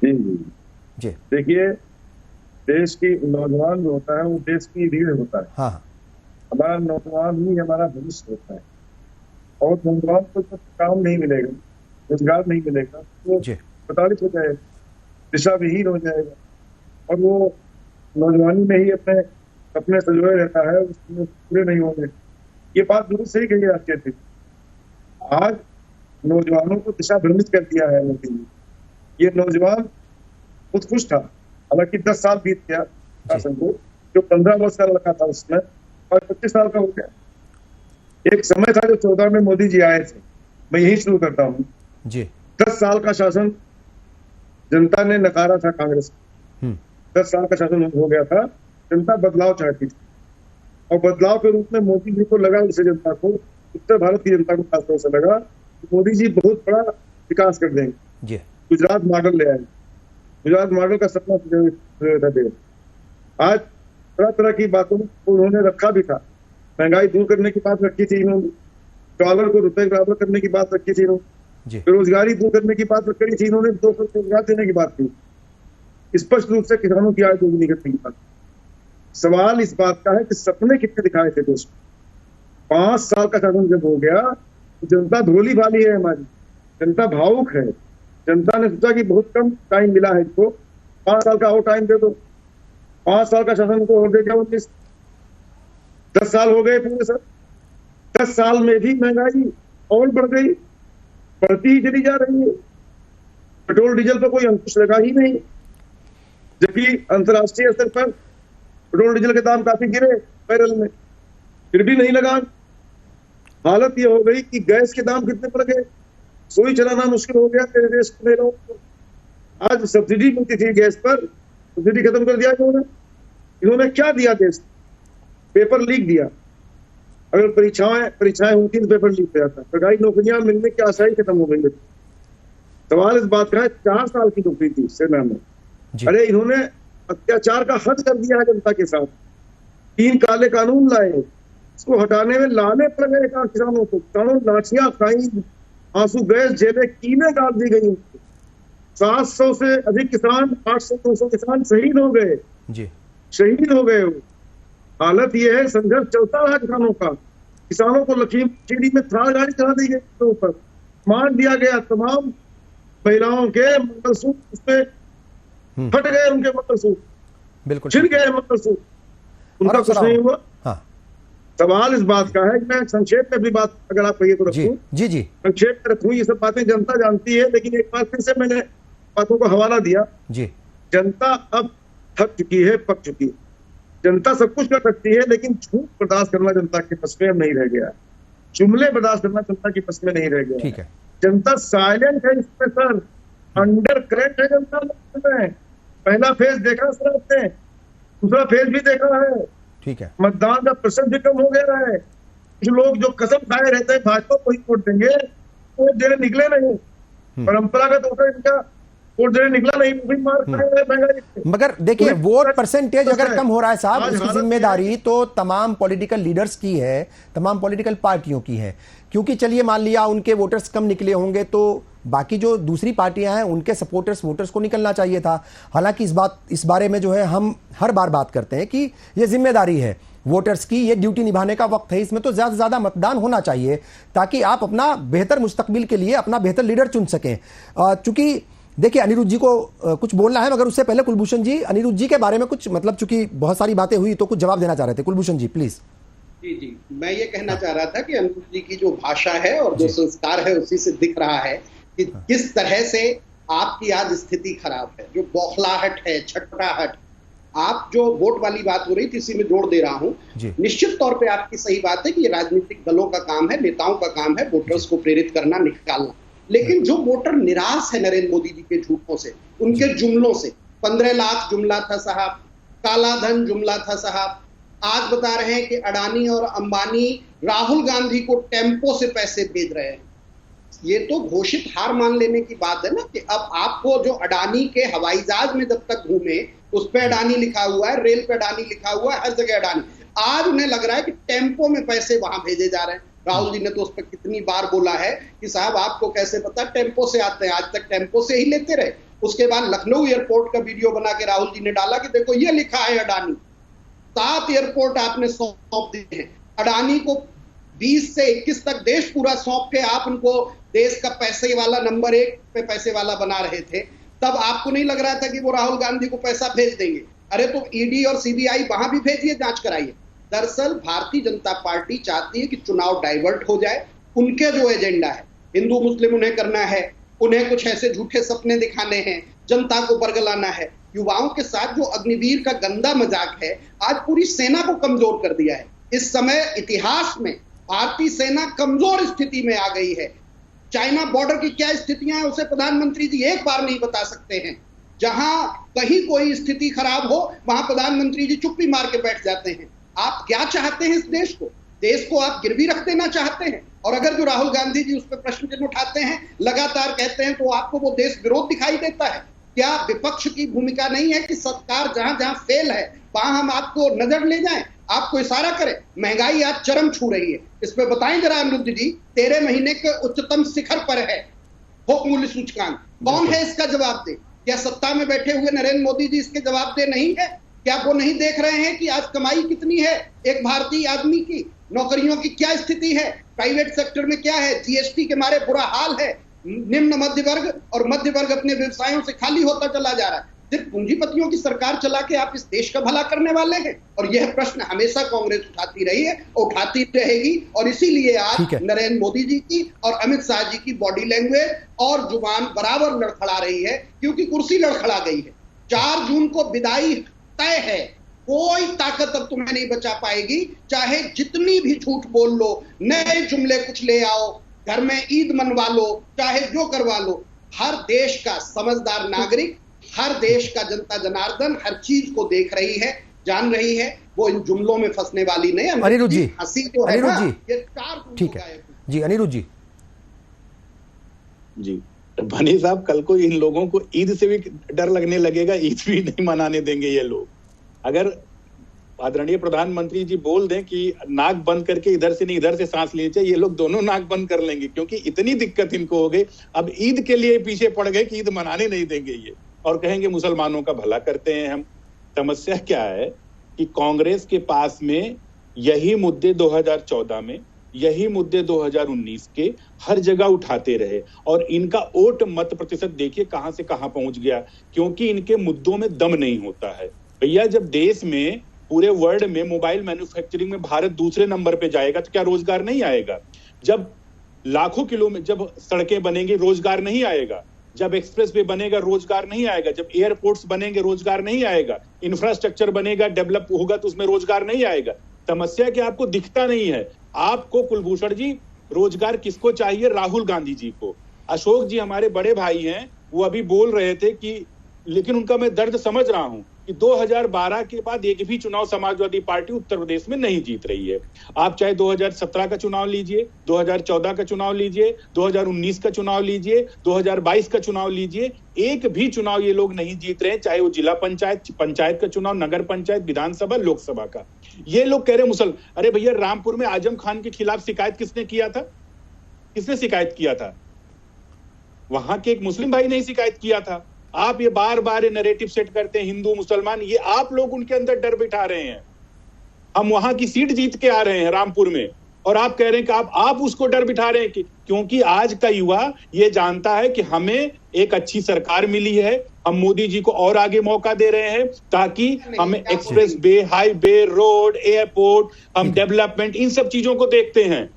जी देखिए, देश की नौजवान जो होता है वो देश की रीढ़ होता है। हाँ, हमारा नौजवान ही हमारा भविष्य होता है, और नौजवान को जब काम नहीं मिलेगा, रोजगार नहीं मिलेगा, तो प्रताड़ित हो जाएगा, दिशा विहीन हो जाएगा, और वो नौजवानी में ही अपने सपने संजोए रहता है, उसमें पूरे नहीं होंगे। ये बात बिल्कुल सही कही आपके थे। आज नौजवानों को दिशा भ्रमित कर दिया है मोदी ने। ये नौजवान खुद खुश था, हालांकि 10 साल बीत गया शासन को, जो 15 वर्ष का लड़का था उसमें और 25 साल का हो गया। एक समय था जो 14 में मोदी जी आए थे, मैं यही शुरू करता हूँ जी। 10 साल का शासन जनता ने नकारा था कांग्रेस, 10 साल का शासन हो गया था, जनता बदलाव चाहती थी, और बदलाव के रूप में मोदी जी को लगा, उसे जनता को, उत्तर भारत की जनता को खासतौर से लगा कि मोदी जी बहुत बड़ा विकास कर देंगे, गुजरात मॉडल ले आए, गुजरात मॉडल का सपना था। आज तरह तरह की बातों को उन्होंने रखा भी था, महंगाई दूर करने की बात रखी थी इन्होंने, डॉलर को रुपए बराबर करने की बात रखी थी इन्होंने, बेरोजगारी दूर करने की बात रखी थी इन्होंने, 200 रोजगार देने की बात की, स्पष्ट रूप से किसानों की आय दोगुनी करने की बात। सवाल इस बात का है कि सपने कितने दिखाए थे देश में। 5 साल का शासन जब हो गया तो जनता भोली भाली है, हमारी जनता भावुक है। जनता ने सोचा कि बहुत कम टाइम मिला है इसको, 5 साल का और टाइम दे दो, 5 साल का शासन को और दे दो। 10 साल हो गए पूरे सर, 10 साल में भी महंगाई और बढ़ गई, बढ़ती ही चली जा रही है। पेट्रोल डीजल पर कोई अंकुश लगा ही नहीं, जबकि अंतर्राष्ट्रीय स्तर पर पेट्रोल डीजल के दाम काफी गिरे बैरल में, फिर भी नहीं लगा। हालत ये हो गई कि गैस के दाम कितने बढ़ गए, सोई चलाना मुश्किल हो गया तेरे देश में लोगों को। आज सब्सिडी मिलती थी गैस पर, सब्सिडी खत्म कर दिया इन्होंने क्या दिया देश? पेपर लीक दिया। अगर परीक्षाएं होती तो पेपर लीक हो जाता, सरकारी नौकरियां मिलने की आशा ही खत्म हो गई। सवाल इस बात का है, 4 साल की नौकरी थी सेना में, अरे इन्होंने अत्याचार का हद कर दिया है जनता के साथ। 3 काले कानून लाए, उसको हटाने में लाने पड़ गए किसानों को, किसानों लाठियां खाई, आंसू गैस जेलें, कीमें डाल दी गई। 700 से अधिक किसान, 800-900 किसान शहीद हो गए जी, शहीद हो गए। हालत ये है, संघर्ष चलता रहा किसानों का। किसानों को लखीमपुर में थार गाड़ी चला दी गई, तो ऊपर मान दिया गया, तमाम महिलाओं के मंगलसूत्र उसमें फट गए, उनके मंगलसूत्र बिल्कुल छिड़ गए, मंगलसूत्र, उनका कुछ नहीं हुआ। हाँ। सवाल इस बात का है, मैं संक्षेप में भी बात अगर आप कहिए तो रखूं, जी संक्षेप में रखूं, ये सब बातें जनता जानती है, लेकिन एक बार फिर से मैंने बातों को हवाला दिया जी। जनता अब थक चुकी है, पक चुकी है। जनता सब कुछ कर सकती है, लेकिन झूठ बर्दाश्त करना जनता के बस में नहीं रह गया, जुमले बर्दाश्त करना जनता के बस में नहीं रह गया। ठीक है, जनता साइलेंट है इसमें सर, अंडर करंट है जनता में। पहला फेज देखा सर आपने, दूसरा फेज भी देखा है। ठीक है, मतदान का प्रतिशत भी कम हो गया है। कुछ लोग जो कसम खाए रहते हैं भाजपा को ही वोट देंगे, वोट देने निकले नहीं, परंपरागत होकर इनका वोट देने निकला नहीं, भी मार खाए। मगर देखिए, वोट परसेंटेज अगर कम हो रहा है साहब, उसकी जिम्मेदारी तो तमाम पॉलिटिकल लीडर्स की है, तमाम पॉलिटिकल पार्टियों की है। क्योंकि चलिए मान लिया उनके वोटर्स कम निकले होंगे, तो बाकी जो दूसरी पार्टियां हैं उनके सपोर्टर्स वोटर्स को निकलना चाहिए था। हालांकि इस बारे में जो है हम हर बार बात करते हैं कि ये जिम्मेदारी है वोटर्स की, ये ड्यूटी निभाने का वक्त है, इसमें तो ज्यादा से ज्यादा मतदान होना चाहिए ताकि आप अपना बेहतर मुस्तकबिल के लिए अपना बेहतर लीडर चुन सकें। चूंकि देखिए अनिरुद्ध जी को कुछ बोलना है, मगर उससे पहले कुलभूषण जी, अनिरुद्ध जी के बारे में कुछ, मतलब चूंकि बहुत सारी बातें हुई तो कुछ जवाब देना चाह रहे थे। कुलभूषण जी प्लीज। जी, मैं ये कहना चाह रहा था कि अनिरुद्ध जी की जो भाषा है और जो संस्कार है उसी से दिख रहा है कि किस तरह से आपकी आज स्थिति खराब है, जो बौखलाहट है, छटपटाहट, आप जो वोट वाली बात हो रही थी इसी में जोड़ दे रहा हूं। निश्चित तौर पे आपकी सही बात है कि ये राजनीतिक दलों का काम है, नेताओं का काम है वोटर्स को प्रेरित करना, निकालना। लेकिन जो वोटर निराश है नरेंद्र मोदी जी के झूठों से, उनके जुमलों से, 15 लाख जुमला था साहब, काला धन जुमला था साहब, आज बता रहे हैं कि अडानी और अंबानी राहुल गांधी को टेम्पो से पैसे भेज रहे हैं। ये तो घोषित हार मान लेने की बात है ना, कि अब आपको जो अडानी के हवाई जहाज में जब तक घूमे उस पे अडानी लिखा हुआ है, रेल पे अडानी लिखा हुआ है, हर जगह अडानी, आज उन्हें लग रहा है कि टेम्पो में पैसे वहां भेजे जा रहे हैं। राहुल जी ने तो उस पर कितनी बार बोला है कि साहब आपको कैसे पता, टेम्पो से आते हैं, आज तक टेम्पो से ही लेते रहे। उसके बाद लखनऊ एयरपोर्ट का वीडियो बना के राहुल जी ने डाला कि देखो ये लिखा है अडानी। 7 एयरपोर्ट आपने सौंप दिए हैं अडानी को, 20 से 21 तक देश पूरा सौंप के आप उनको देश का पैसे वाला नंबर 1 पे पैसे वाला बना रहे थे। तब आपको नहीं लग रहा था कि वो राहुल गांधी को पैसा भेज देंगे? अरे तो ईडी और सीबीआई वहां भी भेजिए, जांच कराइए। दरअसल भारतीय जनता पार्टी चाहती है कि चुनाव डाइवर्ट हो जाए। उनके जो एजेंडा है, हिंदू मुस्लिम उन्हें करना है, उन्हें कुछ ऐसे झूठे सपने दिखाने हैं, जनता को बरगलाना है। युवाओं के साथ जो अग्निवीर का गंदा मजाक है, आज पूरी सेना को कमजोर कर दिया है। इस समय इतिहास में भारतीय सेना कमजोर स्थिति में आ गई है। चाइना बॉर्डर की क्या स्थितियां हैं उसे प्रधानमंत्री जी एक बार नहीं बता सकते हैं। जहां कहीं कोई स्थिति खराब हो वहां प्रधानमंत्री जी चुप्पी मार के बैठ जाते हैं। आप क्या चाहते हैं इस देश को? देश को आप गिरवी रख देना चाहते हैं? और अगर जो राहुल गांधी जी उस पर प्रश्न चिन्ह उठाते हैं, लगातार कहते हैं, तो आपको वो देश विरोध दिखाई देता है? क्या विपक्ष की भूमिका नहीं है कि सरकार जहां जहां फेल है वहां हम आपको नजर ले जाएं, आपको इशारा करें? महंगाई आज चरम छू रही है, इस पे बताएं जरा अनिरुद्ध जी। 13 महीने के उच्चतम शिखर पर है थोक मूल्य सूचकांक। कौन है इसका जवाब दे? क्या सत्ता में बैठे हुए नरेंद्र मोदी जी इसके जवाब दे नहीं है? क्या वो नहीं देख रहे हैं कि आज कमाई कितनी है एक भारतीय आदमी की? नौकरियों की क्या स्थिति है? प्राइवेट सेक्टर में क्या है? जीएसटी के मारे बुरा हाल है। निम्न मध्य वर्ग और मध्य वर्ग अपने व्यवसायों से खाली होता चला जा रहा है। सिर्फ पूंजीपतियों की सरकार चला के आप इस देश का भला करने वाले हैं? और यह प्रश्न हमेशा कांग्रेस उठाती रही है और उठाती रहेगी। और इसीलिए आज नरेंद्र मोदी जी की और अमित शाह जी की बॉडी लैंग्वेज और जुबान बराबर लड़खड़ा रही है, क्योंकि कुर्सी लड़खड़ा गई है। 4 जून को विदाई तय है। कोई ताकत अब तुम्हें नहीं बचा पाएगी, चाहे जितनी भी झूठ बोल लो, नए जुमले कुछ ले आओ, घर में ईद मनवा लो, चाहे जो करवा लो। हर देश का समझदार नागरिक, हर देश का जनता जनार्दन हर चीज को देख रही है, जान रही है, वो इन जुमलों में फंसने वाली नहीं है। अनिरुद्ध जी, हंसी जो है ना, ये 4 ठीक है जी। अनिरुद्ध जी भनी साहब, कल को इन लोगों को ईद से भी डर लगने लगेगा, ईद भी नहीं मनाने देंगे ये लोग। अगर आदरणीय प्रधानमंत्री जी बोल दें कि नाक बंद करके इधर से नहीं इधर से सांस लीजिए, ये लोग दोनों नाक बंद कर लेंगे, क्योंकि इतनी दिक्कत इनको हो गई। अब ईद के लिए पीछे पड़ गए कि ईद मनाने नहीं देंगे ये, और कहेंगे मुसलमानों का भला करते हैं हम। समस्या क्या है कि कांग्रेस के पास में यही मुद्दे 2014 में, यही मुद्दे 2019 के हर जगह उठाते रहे, और इनका वोट मत प्रतिशत देखिए कहां से कहां पहुंच गया, क्योंकि इनके मुद्दों में दम नहीं होता है। भैया, जब देश में पूरे वर्ल्ड में मोबाइल मैन्युफैक्चरिंग में भारत दूसरे नंबर पे जाएगा तो क्या रोजगार नहीं आएगा? जब लाखों किलोमीटर, जब सड़कें बनेंगी रोजगार नहीं आएगा? जब एक्सप्रेस वे बनेगा रोजगार नहीं आएगा? जब एयरपोर्ट्स बनेंगे रोजगार नहीं आएगा? इंफ्रास्ट्रक्चर बनेगा, डेवलप होगा तो उसमें रोजगार नहीं आएगा? समस्या कि आपको दिखता नहीं है। आपको कुलभूषण जी, रोजगार किसको चाहिए? राहुल गांधी जी को। अशोक जी हमारे बड़े भाई हैं, वो अभी बोल रहे थे कि, लेकिन उनका मैं दर्द समझ रहा हूं कि 2012 के बाद एक भी चुनाव समाजवादी पार्टी उत्तर प्रदेश में नहीं जीत रही है। आप चाहे 2017 का चुनाव लीजिए, 2014 का चुनाव लीजिए, 2019 का चुनाव लीजिए, 2022 का चुनाव लीजिए, एक भी चुनाव ये लोग नहीं जीत रहे हैं, चाहे वो जिला पंचायत, पंचायत का चुनाव, नगर पंचायत, विधानसभा, लोकसभा का। ये लोग कह रहे अरे भैया, रामपुर में आजम खान के खिलाफ शिकायत किसने किया था? किसने शिकायत किया था? वहां के एक मुस्लिम भाई ने शिकायत किया था। आप ये बार बार ये नैरेटिव सेट करते हैं हिंदू मुसलमान, ये आप लोग उनके अंदर डर बिठा रहे हैं। हम वहां की सीट जीत के आ रहे हैं रामपुर में, और आप कह रहे हैं कि आप उसको डर बिठा रहे हैं कि क्योंकि आज का युवा ये जानता है कि हमें एक अच्छी सरकार मिली है, हम मोदी जी को और आगे मौका दे रहे हैं ताकि हमें express way, highway, road, airport, हम डेवलपमेंट, इन सब चीजों को देखते हैं।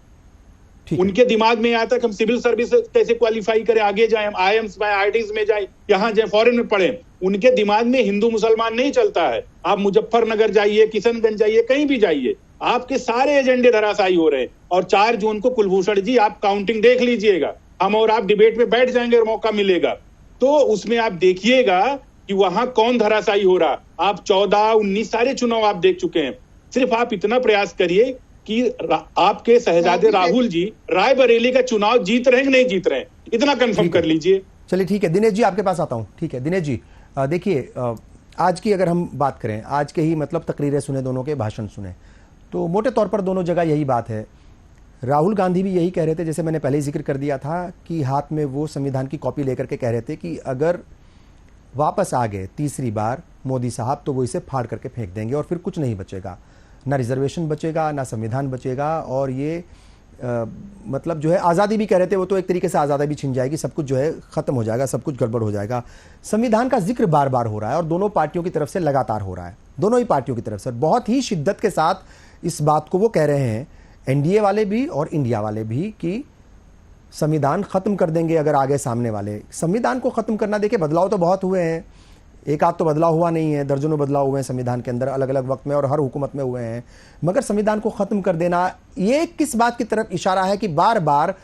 उनके दिमाग में आता है कि हम सिविल सर्विस कैसे क्वालिफाई करें, आगे जाए, हम आईएम्स में, आईआईटीज में जाए, यहाँ जाए, फॉरेन में पढ़े। उनके दिमाग में हिंदू मुसलमान नहीं चलता है। आप मुजफ्फरनगर जाइए, किशनगंज जाइए, कहीं भी जाइए, आपके सारे एजेंडे धराशायी हो रहे हैं। और 4 जून को कुलभूषण जी आप काउंटिंग देख लीजिएगा, हम और आप डिबेट में बैठ जाएंगे और मौका मिलेगा तो उसमें आप देखिएगा कि वहां कौन धराशायी हो रहा। आप 14, 19 सारे चुनाव आप देख चुके हैं। सिर्फ आप इतना प्रयास करिए कि आपके शहजादे राहुल जी रायबरेली का चुनाव जीत रहे हैं कि नहीं जीत रहे हैं, इतना कंफर्म कर लीजिए। चलिए ठीक है, दिनेश जी आपके पास आता हूं। ठीक है दिनेश जी, देखिए आज की अगर हम बात करें, आज के ही मतलब तकरीरें सुने, दोनों के भाषण सुने, तो मोटे तौर पर दोनों जगह यही बात है। राहुल गांधी भी यही कह रहे थे, जैसे मैंने पहले ही जिक्र कर दिया था, कि हाथ में वो संविधान की कॉपी लेकर के कह रहे थे कि अगर वापस आ गए तीसरी बार मोदी साहब तो वो इसे फाड़ करके फेंक देंगे और फिर कुछ नहीं बचेगा, ना रिजर्वेशन बचेगा, ना संविधान बचेगा, और ये मतलब जो है आज़ादी भी कह रहे थे, वो तो एक तरीके से आज़ादी भी छिन जाएगी, सब कुछ जो है ख़त्म हो जाएगा, सब कुछ गड़बड़ हो जाएगा। संविधान का जिक्र बार बार हो रहा है और दोनों पार्टियों की तरफ से लगातार हो रहा है, दोनों ही पार्टियों की तरफ से बहुत ही शिद्दत के साथ इस बात को वो कह रहे हैं, एनडीए वाले भी और इंडिया वाले भी, कि संविधान ख़त्म कर देंगे अगर आगे सामने वाले। संविधान को ख़त्म करना, देखिए बदलाव तो बहुत हुए हैं, एक आध तो बदलाव हुआ नहीं है, दर्जनों बदलाव हुए हैं संविधान के अंदर अलग अलग वक्त में और हर हुकूमत में हुए हैं, मगर संविधान को ख़त्म कर देना ये किस बात की तरफ इशारा है कि बार बार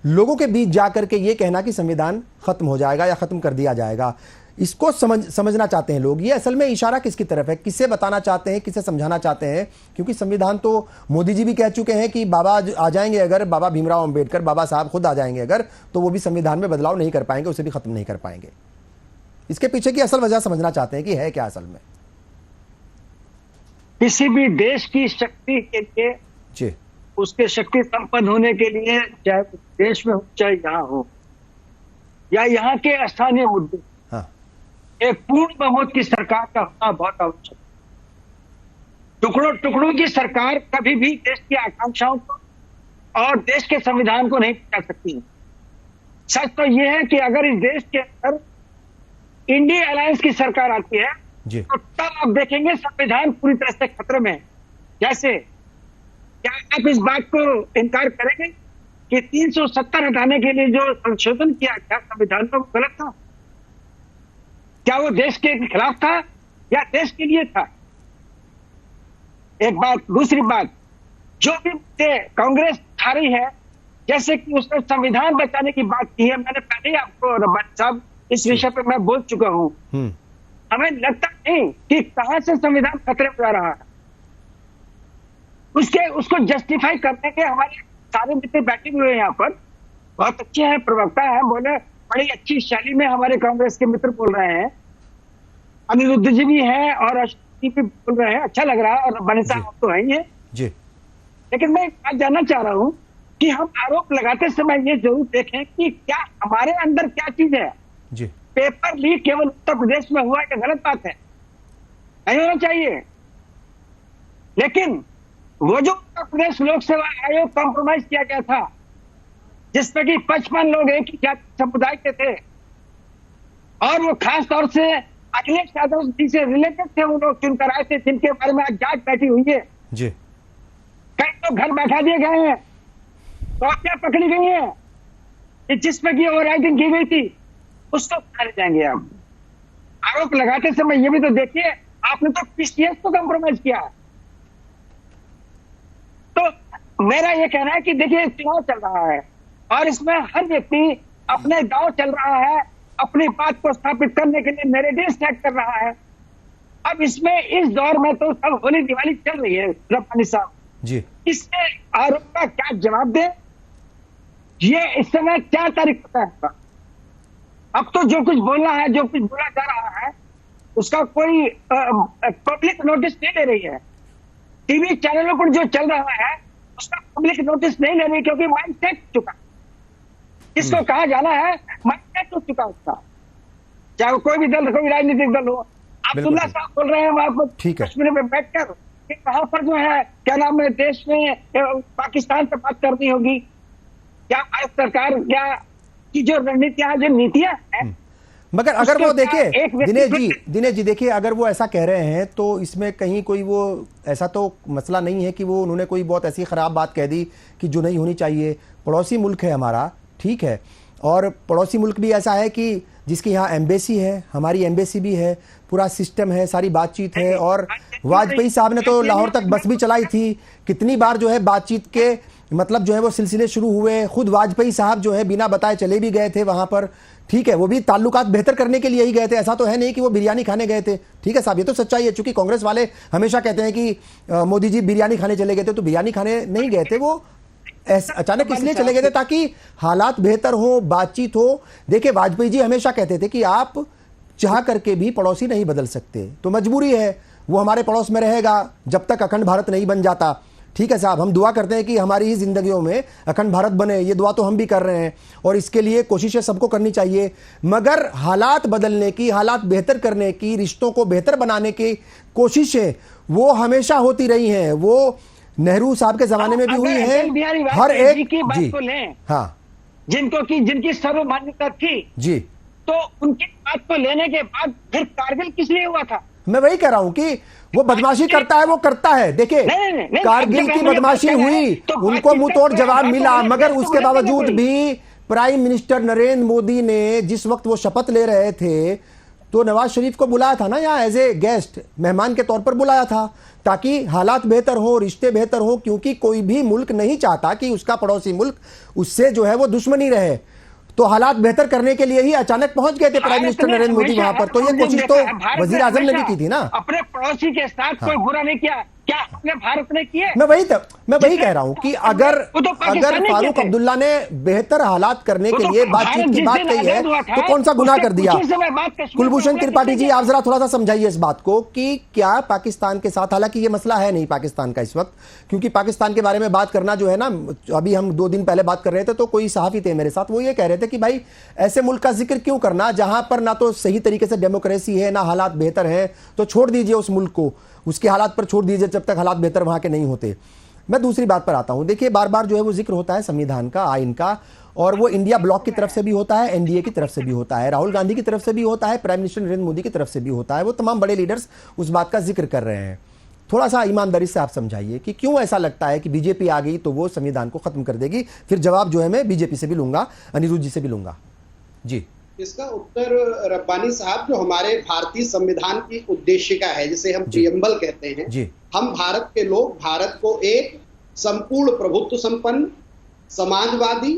लोगों के बीच जाकर के ये कहना कि संविधान ख़त्म हो जाएगा या ख़त्म कर दिया जाएगा, इसको समझना चाहते हैं लोग। ये असल में इशारा किसकी तरफ है, किसे बताना चाहते हैं, किसे समझाना चाहते हैं? क्योंकि संविधान तो मोदी जी भी कह चुके हैं कि बाबा आ जाएंगे अगर, बाबा भीमराव अंबेडकर, बाबा साहब खुद आ जाएंगे अगर, तो वो भी संविधान में बदलाव नहीं कर पाएंगे, उसे भी ख़त्म नहीं कर पाएंगे। इसके पीछे की असल वजह समझना चाहते हैं कि है क्या असल में। किसी भी देश की शक्ति के लिए जी, उसके शक्ति संपन्न होने के लिए, चाहे देश में हो चाहे यहाँ हो, या यहाँ के स्थानीय मुद्दे, हाँ, एक पूर्ण बहुमत की सरकार का होना बहुत आवश्यक। टुकड़ों टुकड़ों की सरकार कभी भी देश की आकांक्षाओं को और देश के संविधान को नहीं बचा सकती। सच तो यह है कि अगर इस देश के अंदर इंडिया अलायंस की सरकार आती है जी, तो तब आप देखेंगे संविधान पूरी तरह से खतरे में है। जैसे क्या आप इस बात को इनकार करेंगे कि 370 हटाने के लिए जो संशोधन किया गया संविधान में, वो गलत था? क्या वो देश के खिलाफ था या देश के लिए था? एक बात। दूसरी बात, जो भी कांग्रेस उठा रही है, जैसे कि उसने संविधान बचाने की बात की है, मैंने पहले ही आपको रब्बानी साहब इस विषय पे मैं बोल चुका हूं। हमें लगता नहीं कि कहां से संविधान खतरे में जा रहा है। उसको जस्टिफाई करने के हमारे सारे मित्र बैठे हुए हैं यहाँ पर, बहुत अच्छे हैं, प्रवक्ता है, बोले बड़ी अच्छी शैली में हमारे कांग्रेस के मित्र बोल रहे हैं, अनिरुद्ध जी भी हैं और अशोक जी भी बोल रहे हैं, अच्छा लग रहा है, और रब्बानी साहब तो है ही है जी। लेकिन मैं बात जानना चाह रहा हूं कि हम आरोप लगाते समय ये जरूर देखें कि क्या हमारे अंदर क्या चीज है जी। पेपर लीक केवल उत्तर प्रदेश में हुआ, ये गलत बात है, नहीं होना चाहिए। लेकिन वो जो उत्तर प्रदेश लोक सेवा आयोग कॉम्प्रोमाइज किया गया था, जिसमें कि 55 लोग एक ही जाति समुदाय के थे, और वो खास तौर से अखिलेश यादव जी से रिलेटेड थे, वो लोग चुनकर आए थे, जिनके बारे में आज जांच बैठी हुई है जी। कई तो घर बैठा दिए गए हैं, कॉपियां पकड़ी गई हैं जिसमें की ओवरराइटिंग की गई थी, उसको मारे जाएंगे। आप आरोप लगाते समय ये भी तो देखिए, आपने तो पीसीएस को कॉम्प्रोमाइज किया। तो मेरा ये कहना है कि देखिए चुनाव चल रहा है और इसमें हर व्यक्ति अपने दांव चल रहा है, अपनी बात को स्थापित करने के लिए नैरेटिव सेट कर रहा है। अब इसमें इस दौर में तो सब होली दिवाली चल रही है रब्बानी साहब जी, इससे आरोप का क्या जवाब दे, ये इस समय क्या तारीख पता है? अब तो जो कुछ बोलना है, जो कुछ बोला जा रहा है, उसका कोई पब्लिक नोटिस नहीं ले रही है। टीवी चैनलों पर जो चल रहा है उसका पब्लिक नोटिस नहीं ले रही, क्योंकि माइंड सेट हो चुका। किसको कहा जाना है माइंड सेट हो चुका उसका, चाहे वो कोई भी दल, कोई राजनीतिक दल हो। अब्दुल्ला साहब बोल रहे हैं वहां पर कश्मीर में बैठकर कि वहां पर जो है क्या नाम है, देश में पाकिस्तान से बात करनी होगी। क्या भारत सरकार क्या की जो रणनीतियां, जो नीतियां हैं, मगर अगर वो देखिए दिनेश जी देखिए, अगर वो ऐसा कह रहे हैं तो इसमें कहीं कोई वो ऐसा तो मसला नहीं है कि वो उन्होंने कोई बहुत ऐसी खराब बात कह दी कि जो नहीं होनी चाहिए। पड़ोसी मुल्क है हमारा, ठीक है, और पड़ोसी मुल्क भी ऐसा है कि जिसकी यहाँ एम्बेसी है, हमारी एम्बेसी भी है, पूरा सिस्टम है, सारी बातचीत है। और वाजपेयी साहब ने तो लाहौर तक बस भी चलाई थी, कितनी बार जो है बातचीत के मतलब जो है वो सिलसिले शुरू हुए। खुद वाजपेयी साहब जो है बिना बताए चले भी गए थे वहां पर, ठीक है, वो भी ताल्लुकात बेहतर करने के लिए ही गए थे, ऐसा तो है नहीं कि वो बिरयानी खाने गए थे। ठीक है साहब, ये तो सच्चाई है, चूंकि कांग्रेस वाले हमेशा कहते हैं कि मोदी जी बिरयानी खाने चले गए थे, तो बिरयानी खाने नहीं गए थे, वो अचानक इसलिए चले गए थे ताकि हालात बेहतर हो, बातचीत हो। देखिए वाजपेयी जी हमेशा कहते थे कि आप चाह करके भी पड़ोसी नहीं बदल सकते, तो मजबूरी है, वो हमारे पड़ोस में रहेगा जब तक अखंड भारत नहीं बन जाता। ठीक है साहब, हम दुआ करते हैं कि हमारी ही जिंदगियों में अखंड भारत बने, ये दुआ तो हम भी कर रहे हैं और इसके लिए कोशिशें सबको करनी चाहिए। मगर हालात बदलने की, हालात बेहतर करने की, रिश्तों को बेहतर बनाने की कोशिशें वो हमेशा होती रही हैं। वो नेहरू साहब के जमाने में भी हुई है, हर एक की बात जी को लें, हाँ, जिनकी सर्वमान्यता थी जी, तो उनकी बात को लेने के बाद फिर कारगिल किस लिए हुआ था? मैं वही कह रहा हूं कि वो बदमाशी करता है, वो करता है। देखिए कारगिल की बदमाशी हुई, उनको मुंहतोड़ जवाब मिला, मगर उसके बावजूद भी प्राइम मिनिस्टर नरेंद्र मोदी ने जिस वक्त वो शपथ ले रहे थे तो नवाज शरीफ को बुलाया था ना, यहाँ एज ए गेस्ट, मेहमान के तौर पर बुलाया था, ताकि हालात बेहतर हो, रिश्ते बेहतर हो, क्योंकि कोई भी मुल्क नहीं चाहता कि उसका पड़ोसी मुल्क उससे जो है वो दुश्मनी रहे। तो हालात बेहतर करने के लिए ही अचानक पहुंच गए थे प्राइम मिनिस्टर नरेंद्र मोदी वहां पर। तो ये कोशिश तो वजीर आजम ने भी की थी ना, अपने पड़ोसी के साथ कोई बुरा नहीं किया। क्या अपने भारत ने किए? मैं वही कह रहा हूं कि अगर फारूक अब्दुल्ला ने बेहतर हालात करने के लिए बातचीत की बात कही है तो कौन सा गुनाह कर दिया? कुलभूषण त्रिपाठी जी, आप जरा थोड़ा सा समझाइए इस बात को कि क्या पाकिस्तान के साथ, हालांकि ये मसला है नहीं पाकिस्तान का इस वक्त, क्योंकि पाकिस्तान के बारे में बात करना जो है ना, अभी हम 2 दिन पहले बात कर रहे थे तो कोई सहाफी थे मेरे साथ, वो ये कह रहे थे कि भाई ऐसे मुल्क का जिक्र क्यों करना जहां पर ना तो सही तरीके से डेमोक्रेसी है, ना हालात बेहतर है, तो छोड़ दीजिए उस मुल्क को, उसके हालात पर छोड़ दीजिए जब तक हालात बेहतर वहां के नहीं होते। मैं दूसरी बात पर आता हूं। देखिए बार बार जो है वो जिक्र होता है संविधान का, आइन का, और वो इंडिया ब्लॉक की तरफ से भी होता है, एनडीए की तरफ से भी होता है, राहुल गांधी की तरफ से भी होता है, प्राइम मिनिस्टर नरेंद्र मोदी की तरफ से भी होता है, वो तमाम बड़े लीडर्स उस बात का जिक्र कर रहे हैं। थोड़ा सा ईमानदारी से आप समझाइए कि क्यों ऐसा लगता है कि बीजेपी आ गई तो वो संविधान को खत्म कर देगी। फिर जवाब जो है मैं बीजेपी से भी लूंगा, अनिरुद्ध जी से भी लूंगा। जी, इसका उत्तर रब्बानी साहब, जो हमारे भारतीय संविधान की उद्देशिका है, जिसे हम प्रियम्बल कहते हैं जी। हम भारत के लोग भारत को एक संपूर्ण प्रभुत्व संपन्न, समाजवादी,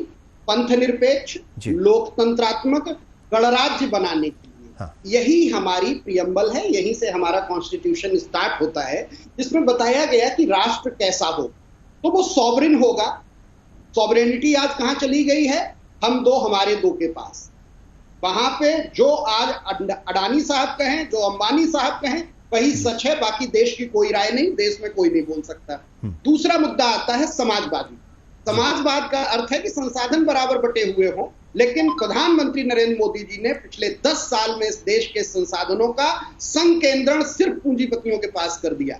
पंथनिरपेक्ष, लोकतंत्रात्मक गणराज्य बनाने के लिए, हाँ। यही हमारी प्रियम्बल है, यहीं से हमारा कॉन्स्टिट्यूशन स्टार्ट होता है, जिसमें बताया गया कि राष्ट्र कैसा हो तो वो सॉवरेन होगा। सॉवरेनिटी आज कहां चली गई है? हम दो, हमारे दो के पास। वहां पे जो आज अडानी साहब कहें, जो अंबानी साहब कहें, वही सच है, बाकी देश की कोई राय नहीं, देश में कोई नहीं बोल सकता। दूसरा मुद्दा आता है समाजवादी। समाजवाद का अर्थ है कि संसाधन बराबर बटे हुए हों, लेकिन प्रधानमंत्री नरेंद्र मोदी जी ने पिछले 10 साल में इस देश के संसाधनों का संकेंद्रण सिर्फ पूंजीपतियों के पास कर दिया।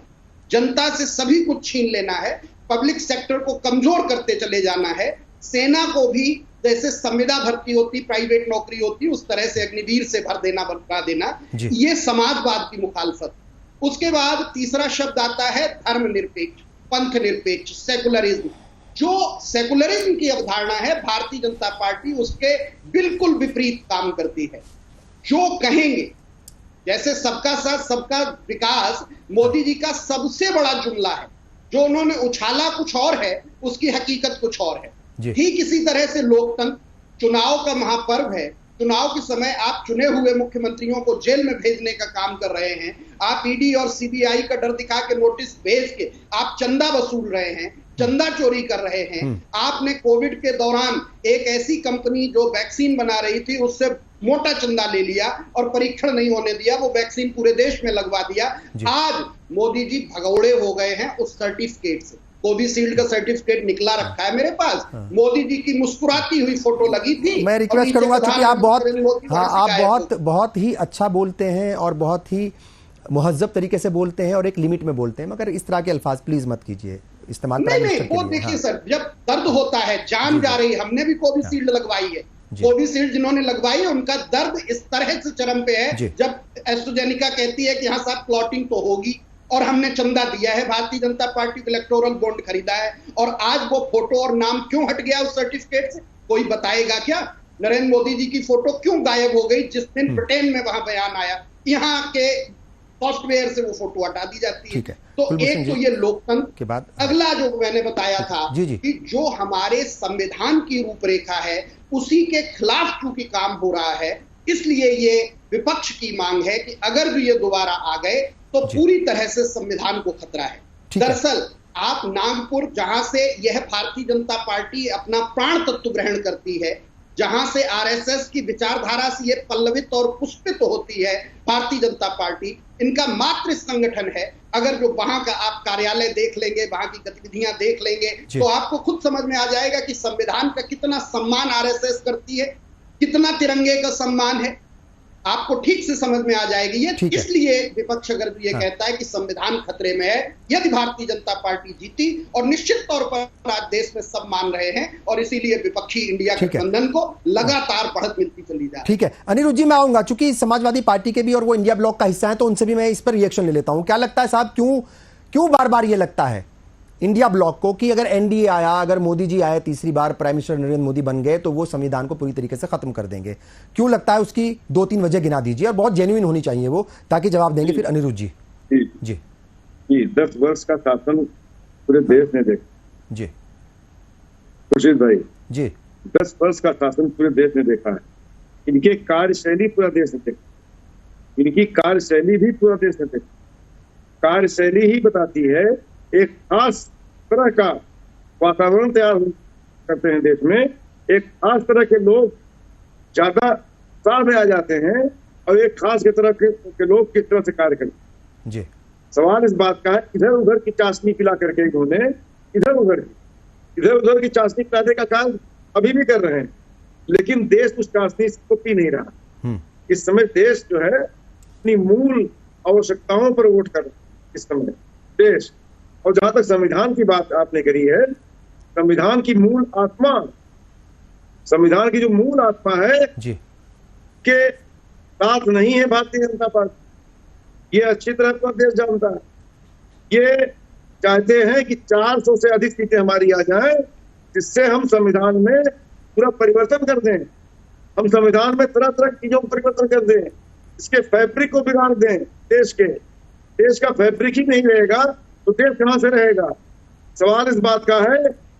जनता से सभी कुछ छीन लेना है, पब्लिक सेक्टर को कमजोर करते चले जाना है, सेना को भी जैसे संविदा भर्ती होती, प्राइवेट नौकरी होती, उस तरह से अग्निवीर से भर देना, बनवा देना, ये समाजवाद की मुखालफत। उसके बाद तीसरा शब्द आता है धर्मनिरपेक्ष, पंथनिरपेक्ष, सेकुलरिज्म। जो सेकुलरिज्म की अवधारणा है, भारतीय जनता पार्टी उसके बिल्कुल विपरीत काम करती है। जो कहेंगे, जैसे सबका साथ सबका विकास मोदी जी का सबसे बड़ा जुमला है, जो उन्होंने उछाला कुछ और है, उसकी हकीकत कुछ और है। ठीक इसी तरह से लोकतंत्र, चुनाव का महापर्व है। चुनाव के समय आप चुने हुए मुख्यमंत्रियों को जेल में भेजने का काम कर रहे हैं, आप ईडी और सीबीआई का डर दिखा के नोटिस भेज के आप चंदा वसूल रहे हैं, चंदा चोरी कर रहे हैं। आपने कोविड के दौरान एक ऐसी कंपनी जो वैक्सीन बना रही थी उससे मोटा चंदा ले लिया और परीक्षण नहीं होने दिया, वो वैक्सीन पूरे देश में लगवा दिया। आज मोदी जी भगौड़े हो गए हैं उस सर्टिफिकेट से। कोविशील्ड का सर्टिफिकेट निकला रखा है मेरे पास, मोदी जी की मुस्कुराती हुई फोटो लगी थी। मैं रिक्वेस्ट करूंगा, क्योंकि आप बहुत ही अच्छा बोलते हैं और बहुत ही मुहज्जब तरीके से बोलते हैं और एक लिमिट में बोलते हैं, मगर इस तरह के अल्फाज प्लीज मत कीजिए इस्तेमाल। नहीं, वो देखिए सर, जब दर्द होता है, जान जा रही है, हमने भी कोविशील्ड लगवाई है, कोविशील्ड जिन्होंने लगवाई उनका दर्द इस तरह से चरम पे है जब एस्ट्राजेनेका कहती है कि हाँ साहब प्लॉटिंग तो होगी और हमने चंदा दिया है, भारतीय जनता पार्टी को इलेक्टोरल बॉन्ड खरीदा है, और आज वो फोटो और नाम क्यों हट गया उस सर्टिफिकेट से? कोई बताएगा क्या? नरेंद्र मोदी जी की फोटो क्यों गायब हो गई जिस दिन ब्रिटेन में वहां बयान आया? यहाँ के सॉफ्टवेयर से वो फोटो हटा दी जाती है। तो एक तो ये लोकतंत्र के बाद अगला जो मैंने बताया था कि जो हमारे संविधान की रूपरेखा है उसी के खिलाफ चूंकि काम हो रहा है, इसलिए ये विपक्ष की मांग है कि अगर भी ये दोबारा आ गए तो पूरी तरह से संविधान को खतरा है। दरअसल आप नागपुर, जहां से यह भारतीय जनता पार्टी अपना प्राण तत्व ग्रहण करती है, जहां से आरएसएस की विचारधारा से ये पल्लवित और पुष्पित होती है भारतीय जनता पार्टी, इनका मात्र संगठन है। अगर जो वहां का आप कार्यालय देख लेंगे, वहां की गतिविधियां देख लेंगे, तो आपको खुद समझ में आ जाएगा कि संविधान का कितना सम्मान आरएसएस करती है, कितना तिरंगे का सम्मान है, आपको ठीक से समझ में आ जाएगी ये। इसलिए विपक्ष अगर ये कहता है कि संविधान खतरे में है, यदि भारतीय जनता पार्टी जीती, और निश्चित तौर पर आज देश में सब मान रहे हैं, और इसीलिए विपक्षी इंडिया गठबंधन को लगातार बढ़त मिलती चली जा रही है। ठीक है, अनिरुद्ध जी मैं आऊंगा, चूंकि समाजवादी पार्टी के भी और वो इंडिया ब्लॉक का हिस्सा है, तो उनसे भी मैं इस पर रिएक्शन ले लेता हूं। क्या लगता है साहब, क्यों बार बार ये लगता है इंडिया ब्लॉक को कि अगर एनडीए आया, अगर मोदी जी आए तीसरी बार, प्राइम मिनिस्टर नरेंद्र मोदी बन गए, तो वो संविधान को पूरी तरीके से खत्म कर देंगे? क्यों लगता है? उसकी 2-3 वजह गिना दीजिए, और बहुत जेन्युइन होनी चाहिए वो, ताकि जवाब देंगे फिर अनिरुद्ध जी। जी 10 वर्ष का शासन पूरे देश ने देखा जी, खुर्शीद भाई जी, 10 वर्ष का शासन पूरे देश ने देखा है। इनके कार्यशैली पूरा देश ने देखा, इनकी कार्यशैली भी पूरा देश ने देखा। कार्यशैली ही बताती है एक खास तरह का वातावरण तैयार करते हैं देश में, एक खास तरह के लोग ज्यादा उत्साह में आ जाते हैं, और एक खास के तरह के लोग किस तरह से कार्य करते हैं। सवाल इस बात का है, इधर उधर की चाशनी पिला करके इन्होंने इधर उधर की चाशनी पिलाने का काम अभी भी कर रहे हैं, लेकिन देश उस चाशनी को पी नहीं रहा। इस समय देश जो है अपनी मूल आवश्यकताओं पर वोट कर रहा है इस समय देश। और जहां तक संविधान की बात आपने करी है, संविधान की मूल आत्मा, संविधान की जो मूल आत्मा है के साथ नहीं है भारतीय जनता पार्टी। ये अच्छी तरह पूरा देश जानता है। ये चाहते हैं कि 400 से अधिक सीटें हमारी आ जाएं, जिससे हम संविधान में पूरा परिवर्तन कर दें, हम संविधान में तरह तरह की चीजों को परिवर्तन कर दें, इसके फैब्रिक को बिगाड़ दें। देश का फैब्रिक ही नहीं रहेगा तो देश कहां से रहेगा? सवाल इस बात का है,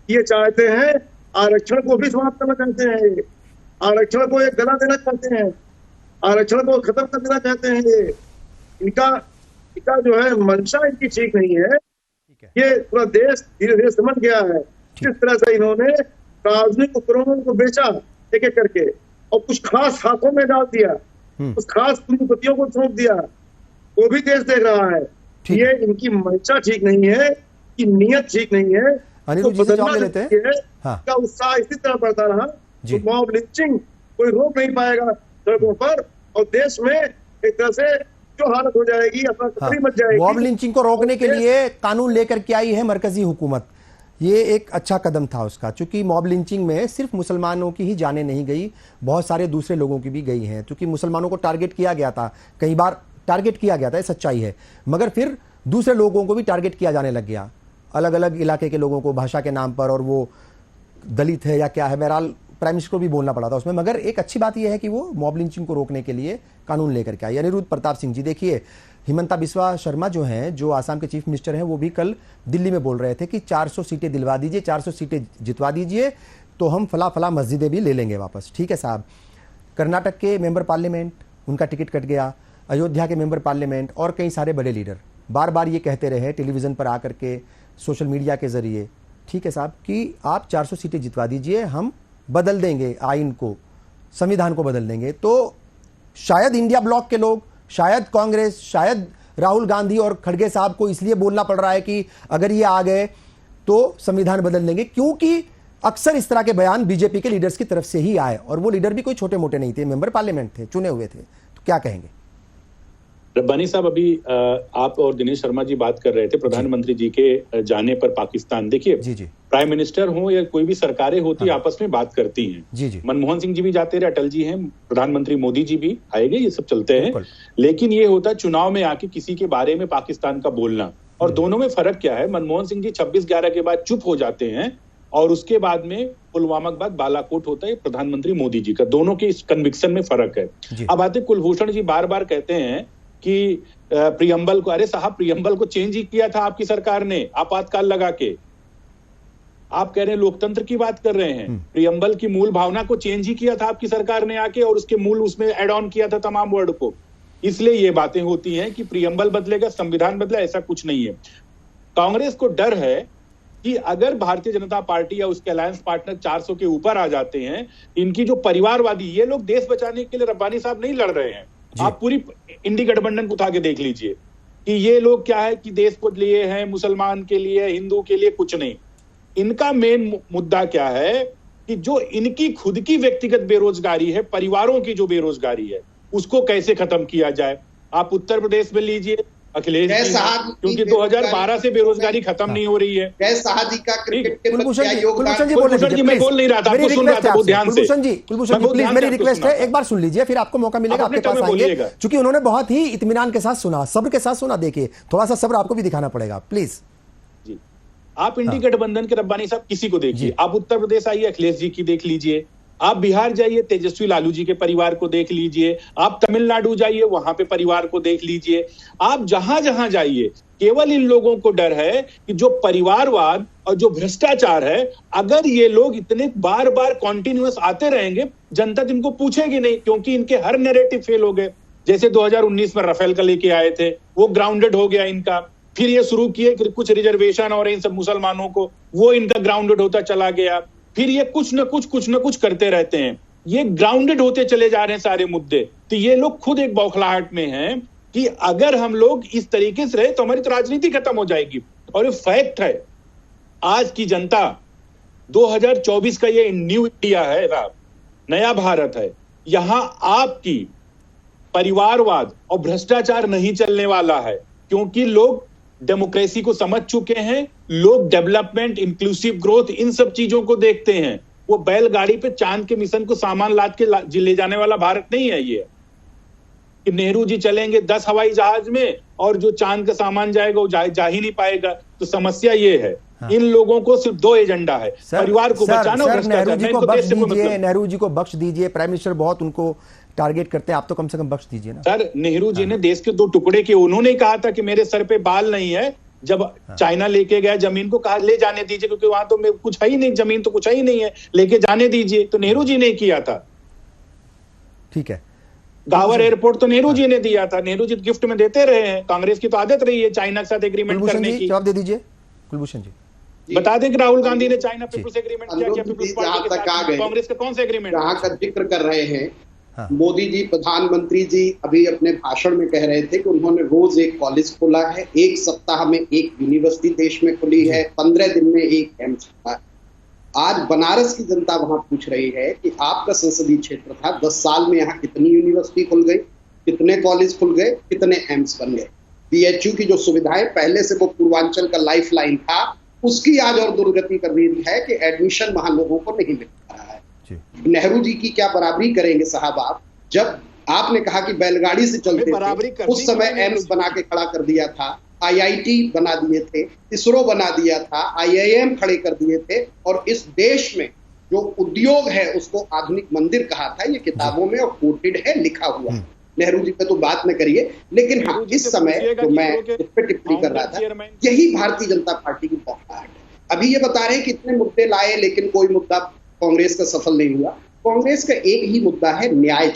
ये चाहते हैं आरक्षण को भी समाप्त करना चाहते हैं, आरक्षण को एक गला देना चाहते हैं, आरक्षण को खत्म कर देना चाहते हैं। ये इनका जो है मंशा इनकी ठीक नहीं है। ये पूरा देश धीरे धीरे समझ गया है किस तरह से इन्होंने सार्वजनिक उपकरणों को बेचा एक एक करके, और कुछ खास हाथों में डाल दिया, कुछ खास पूंजीपतियों को सौंप दिया। वो भी देश देख रहा है। ये इनकी मंशा ठीक नहीं है, कि नियत ठीक नहीं है। अनिरुद्ध जी से जवाब ले लेते हैं। का उत्साह इसी तरह बढ़ता रहा तो मॉब लिंचिंग कोई रोक नहीं पाएगा सड़कों पर, और देश में एक तरह से जो हालत हो जाएगी, अपना मच जाएगी। मॉब लिंचिंग को रोकने के लिए कानून लेकर के आई है मरकजी हुकूमत। ये एक अच्छा कदम था उसका, क्योंकि मॉब लिंचिंग में सिर्फ मुसलमानों की ही जाने नहीं गई, बहुत सारे दूसरे लोगों की भी गई हैं। क्योंकि मुसलमानों को टारगेट किया गया था, कई बार टारगेट किया गया था, ये सच्चाई है, मगर फिर दूसरे लोगों को भी टारगेट किया जाने लग गया, अलग अलग इलाके के लोगों को भाषा के नाम पर, और वो दलित है या क्या है, बहरहाल प्राइम मिनिस्टर को भी बोलना पड़ा था उसमें। मगर एक अच्छी बात यह है कि वो मॉब लिंचिंग को रोकने के लिए कानून लेकर के आई। अनिरुद्ध प्रताप सिंह जी, देखिए हिमंता बिस्वा शर्मा जो हैं, जो आसाम के चीफ मिनिस्टर हैं, वो भी कल दिल्ली में बोल रहे थे कि 400 सीटें दिलवा दीजिए, 400 सीटें जितवा दीजिए, तो हम फला फला मस्जिदें भी ले लेंगे वापस। ठीक है साहब। कर्नाटक के मेंबर पार्लियामेंट, उनका टिकट कट गया। अयोध्या के मेंबर पार्लियामेंट और कई सारे बड़े लीडर बार बार ये कहते रहे टेलीविज़न पर आकर के, सोशल मीडिया के ज़रिए, ठीक है साहब, कि आप 400 सीटें जितवा दीजिए, हम बदल देंगे आइन को, संविधान को बदल देंगे। तो शायद इंडिया ब्लॉक के लोग, शायद कांग्रेस, शायद राहुल गांधी और खड़गे साहब को इसलिए बोलना पड़ रहा है कि अगर ये आ गए तो संविधान बदल देंगे, क्योंकि अक्सर इस तरह के बयान बीजेपी के लीडर्स की तरफ से ही आए, और वो लीडर भी कोई छोटे मोटे नहीं थे, मेंबर पार्लियामेंट थे, चुने हुए थे। तो क्या कहेंगे? रब्बानी साहब, अभी आप और दिनेश शर्मा जी बात कर रहे थे प्रधानमंत्री जी के जाने पर पाकिस्तान। देखिए, प्राइम मिनिस्टर हो या कोई भी सरकारें होती आपस में बात करती हैं। मनमोहन सिंह जी भी जाते रहे, अटल जी हैं, प्रधानमंत्री मोदी जी भी आएंगे, ये सब चलते हैं। लेकिन ये होता चुनाव में आके किसी के बारे में पाकिस्तान का बोलना, और दोनों में फर्क क्या है? मनमोहन सिंह जी 26/11 के बाद चुप हो जाते हैं, और उसके बाद में पुलवामा के बाद बालाकोट होता है प्रधानमंत्री मोदी जी का। दोनों के इस कन्विक्शन में फर्क है। अब आते कुलभूषण जी बार बार कहते हैं कि प्रियम्बल को, अरे साहब प्रियम्बल को चेंज ही किया था आपकी सरकार ने आपातकाल लगा के। आप कह रहे हैं लोकतंत्र की बात कर रहे हैं, प्रियम्बल की मूल भावना को चेंज ही किया था आपकी सरकार ने आके, और उसके मूल उसमें एड ऑन किया था तमाम वर्ड को। इसलिए ये बातें होती हैं कि प्रियम्बल बदलेगा, संविधान बदला, ऐसा कुछ नहीं है। कांग्रेस को डर है कि अगर भारतीय जनता पार्टी या उसके अलायंस पार्टनर 400 के ऊपर आ जाते हैं, इनकी जो परिवारवादी, ये लोग देश बचाने के लिए रब्बानी साहब नहीं लड़ रहे हैं। आप पूरी इंडी गठबंधन को उठा के देख लीजिए कि ये लोग क्या है कि देश को लिए हैं, मुसलमान के लिए, हिंदू के लिए, कुछ नहीं। इनका मेन मुद्दा क्या है कि जो इनकी खुद की व्यक्तिगत बेरोजगारी है, परिवारों की जो बेरोजगारी है, उसको कैसे खत्म किया जाए। आप उत्तर प्रदेश में लीजिए, अखिलेश जी, क्योंकि 2012 से बेरोजगारी खत्म नहीं हो रही है। कुलभूषण जी मैं बोल नहीं रहा था, आपको सुन रहा था बहुत ध्यान से। कुलभूषण जी प्लीज मेरी रिक्वेस्ट है, एक बार सुन लीजिए, फिर आपको मौका मिलेगा, आपके पास आएंगे, क्योंकि उन्होंने बहुत ही इत्मीनान के साथ सुना, सब्र के साथ सुना। देखिए, थोड़ा सा सब्र आपको भी दिखाना पड़ेगा, प्लीज। आप इंडी गठबंधन के रब्बानी साहब किसी को देखिए, आप उत्तर प्रदेश आइए, अखिलेश जी की देख लीजिए, आप बिहार जाइए, तेजस्वी लालू जी के परिवार को देख लीजिए, आप तमिलनाडु जाइए, वहां पे परिवार को देख लीजिए, आप जहां जहां जाइए, केवल इन लोगों को डर है कि जो परिवारवाद और जो भ्रष्टाचार है, अगर ये लोग इतने बार बार कॉन्टिन्यूअस आते रहेंगे, जनता इनको पूछेगी नहीं, क्योंकि इनके हर नैरेटिव फेल हो गए। जैसे 2019 में राफेल का लेके आए थे, वो ग्राउंडेड हो गया इनका। फिर ये शुरू किए कि कुछ रिजर्वेशन और इन सब मुसलमानों को, वो इनका ग्राउंडेड होता चला गया। फिर ये कुछ न कुछ करते रहते हैं, ये ग्राउंडेड होते चले जा रहे हैं सारे मुद्दे। तो ये लोग खुद एक बौखलाहट में हैं कि अगर हम लोग इस तरीके से रहे तो हमारी तो राजनीति खत्म हो जाएगी। और ये फैक्ट है, आज की जनता 2024 का ये न्यू इंडिया है, नया भारत है, यहां आपकी परिवारवाद और भ्रष्टाचार नहीं चलने वाला है, क्योंकि लोग डेमोक्रेसी को समझ चुके हैं, लोग डेवलपमेंट, इंक्लूसिव ग्रोथ, इन सब चीजों को देखते हैं। वो बैलगाड़ी पे चांद के मिशन को सामान लाद के ले जाने वाला भारत नहीं है ये, कि नेहरू जी चलेंगे 10 हवाई जहाज में और जो चांद का सामान जाएगा वो जा ही नहीं पाएगा। तो समस्या ये है, इन लोगों को सिर्फ 2 एजेंडा है, परिवार को बचाना और नेहरू जी को बख्श दीजिए। प्राइम मिनिस्टर बहुत उनको टारगेट करते हैं, आप तो कम से कम बख्श दीजिए ना। सर, नेहरू जी ने देश के 2 टुकड़े किए। उन्होंने कहा था कि मेरे सर पे बाल नहीं है, जब चाइना लेके गया जमीन को, कहा ले जाने दीजिए, क्योंकि वहां तो कुछ है ही नहीं, जमीन तो कुछ है ही नहीं है, लेके जाने दीजिए। तो नेहरू जी ने किया था। ठीक है, गावर एयरपोर्ट तो नेहरू जी ने दिया था, नेहरू जी गिफ्ट में देते रहे हैं। कांग्रेस की तो आदत रही है चाइना के साथ एग्रीमेंट करने की। जवाब दे दीजिए कुलभूषण जी। बता दें कि राहुल गांधी ने चाइना पीपुल्स एग्रीमेंट किया, पीपुल्स पार्टी के साथ कांग्रेस का कौन सा एग्रीमेंट? जहां का जिक्र कर रहे हैं मोदी जी, प्रधानमंत्री जी अभी अपने भाषण में कह रहे थे कि उन्होंने रोज एक कॉलेज खोला है, एक सप्ताह में एक यूनिवर्सिटी देश में खुली है, 15 दिन में एक एम्स खुला है। आज बनारस की जनता वहां पूछ रही है कि आपका संसदीय क्षेत्र था, 10 साल में यहाँ कितनी यूनिवर्सिटी खुल गई, कितने कॉलेज खुल गए, कितने एम्स बन गए। बीएचयू की जो सुविधाएं पहले से वो पूर्वांचल का लाइफ लाइन था, उसकी आज और दुर्गति कर रही है कि एडमिशन वहां लोगों को नहीं मिल रहा है। नेहरू जी की क्या बराबरी करेंगे साहब आप? जब आपने कहा कि बैलगाड़ी से चलते थे, उस समय एम्स बना के खड़ा कर दिया था, आईआईटी बना दिए थे, इसरो बना दिया था, आईआईएम खड़े कर दिए थे, और इस देश में जो उद्योग है उसको आधुनिक मंदिर कहा था। ये किताबों में और कोटेड है, लिखा हुआ है। नेहरू जी पे तो बात न करिए, लेकिन हाँ, इस समय जो मैं इस पे टिप्पणी कर रहा था, यही भारतीय जनता पार्टी की बौखलाहट है। अभी ये बता रहे हैं कि इतने मुद्दे लाए, लेकिन कोई मुद्दा कांग्रेस का सफल नहीं हुआ। कांग्रेस का एक ही मुद्दा है, न्याय।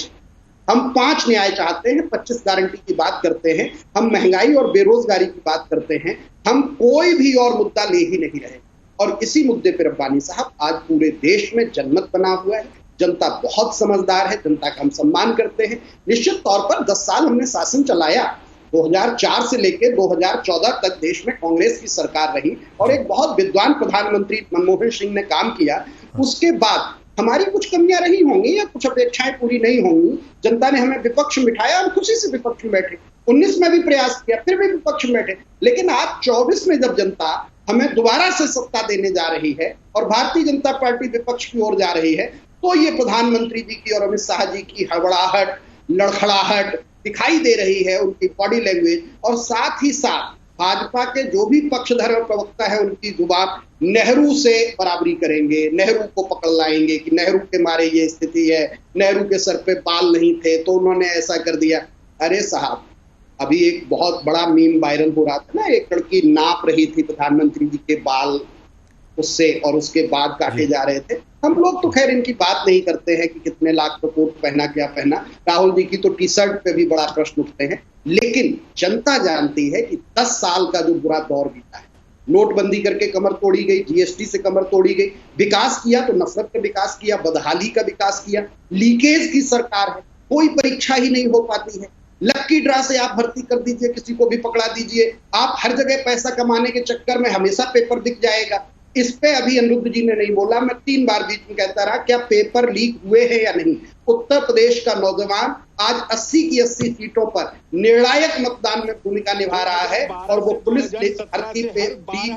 हम 5 न्याय चाहते हैं, 25 गारंटी की बात करते हैं, हम महंगाई और बेरोजगारी की बात करते हैं, हम कोई भी और मुद्दा ले ही नहीं रहे। और इसी मुद्दे पर रब्बानी साहब आज पूरे देश में जनमत बना हुआ है। जनता बहुत समझदार है, जनता का हम सम्मान करते हैं। निश्चित तौर पर 10 साल हमने शासन चलाया, 2004 से लेकर 2014 तक देश में कांग्रेस की सरकार रही और एक बहुत विद्वान प्रधानमंत्री मनमोहन सिंह ने काम किया। उसके बाद हमारी कुछ कमियां रही होंगी या कुछ अपेक्षाएं पूरी नहीं होंगी, जनता ने हमें विपक्ष बिठाया, हम खुशी से विपक्ष में बैठे। 19 में भी प्रयास किया, फिर भी विपक्ष में बैठे। लेकिन आज 24 में जब जनता हमें दोबारा से सत्ता देने जा रही है और भारतीय जनता पार्टी विपक्ष की ओर जा रही है, तो ये प्रधानमंत्री जी की और अमित शाह जी की हड़बड़ाहट, लड़खड़ाहट दिखाई दे रही है, उनकी बॉडी लैंग्वेज। और साथ ही साथ भाजपा के जो भी पक्षधर और प्रवक्ता है, उनकी जुबान नेहरू से बराबरी करेंगे, नेहरू को पकड़ लाएंगे कि नेहरू के मारे ये स्थिति है, नेहरू के सर पे बाल नहीं थे तो उन्होंने ऐसा कर दिया। अरे साहब, अभी एक बहुत बड़ा मीम वायरल हो रहा था ना, एक लड़की नाप रही थी प्रधानमंत्री जी के बाल उससे, और उसके बाद काटे जा रहे थे। हम लोग तो खैर इनकी बात नहीं करते हैं कि कितने लाख का कोट पहना, क्या पहना। राहुल जी की तो टी शर्ट पे भी बड़ा प्रश्न उठते हैं। लेकिन जनता जानती है कि 10 साल का जो बुरा दौर बीता है, नोटबंदी करके कमर तोड़ी गई, जीएसटी से कमर तोड़ी गई, विकास किया तो नफरत का विकास किया, बदहाली का विकास किया, लीकेज की सरकार है, कोई परीक्षा ही नहीं हो पाती है। लक्की ड्रा से आप भर्ती कर दीजिए, किसी को भी पकड़ा दीजिए, आप हर जगह पैसा कमाने के चक्कर में हमेशा पेपर दिख जाएगा। इस पे अभी अनिरुद्ध जी ने नहीं बोला, मैं 3 बार बीच में कहता रहा, क्या पेपर लीक हुए हैं या नहीं। उत्तर प्रदेश का नौजवान आज 80 की 80 सीटों पर निर्णायक मतदान में भूमिका निभा रहा है, और वो पुलिस भर्ती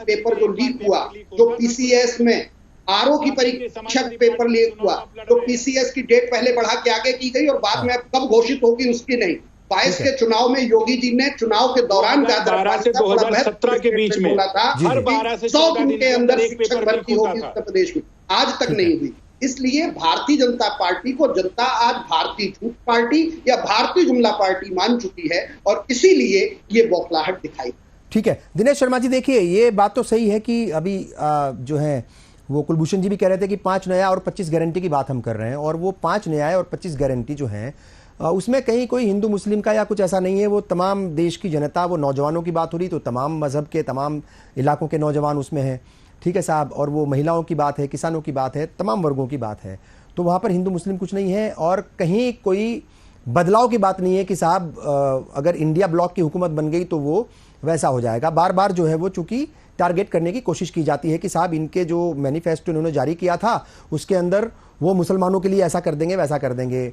पेपर जो लीक हुआ, जो पीसीएस में आरओ की परीक्षा पेपर लीक हुआ, तो पीसीएस की डेट पहले बढ़ा के आगे की गई और बाद में कब घोषित होगी उसकी नहीं। 22 के चुनाव में योगी जी ने चुनाव के दौरान 2012 से 2017 के बीच में बोला था हर 12 से 100 दिन के अंदर शिक्षक भर्ती होगी उत्तर प्रदेश में, आज तक नहीं हुई। इसलिए भारतीय जनता पार्टी को जनता आज भारतीय झूठ पार्टी या भारतीय जुमला पार्टी मान चुकी है, और इसीलिए ये बौखलाहट दिखाई। ठीक है दिनेश शर्मा जी, देखिए ये बात तो सही है कि अभी जो है वो कुलभूषण जी भी कह रहे थे कि 5 न्याय और 25 गारंटी की बात हम कर रहे हैं, और वो 5 न्याय और 25 गारंटी जो है उसमें कहीं कोई हिंदू मुस्लिम का या कुछ ऐसा नहीं है। वो तमाम देश की जनता, वो नौजवानों की बात हो रही तो तमाम मजहब के, तमाम इलाकों के नौजवान उसमें हैं, ठीक है साहब। और वो महिलाओं की बात है, किसानों की बात है, तमाम वर्गों की बात है। तो वहाँ पर हिंदू मुस्लिम कुछ नहीं है, और कहीं कोई बदलाव की बात नहीं है कि साहब अगर इंडिया ब्लॉक की हुकूमत बन गई तो वो वैसा हो जाएगा। बार बार जो है वो चूंकि टारगेट करने की कोशिश की जाती है कि साहब इनके जो मैनिफेस्टो इन्होंने जारी किया था उसके अंदर वो मुसलमानों के लिए ऐसा कर देंगे, वैसा कर देंगे।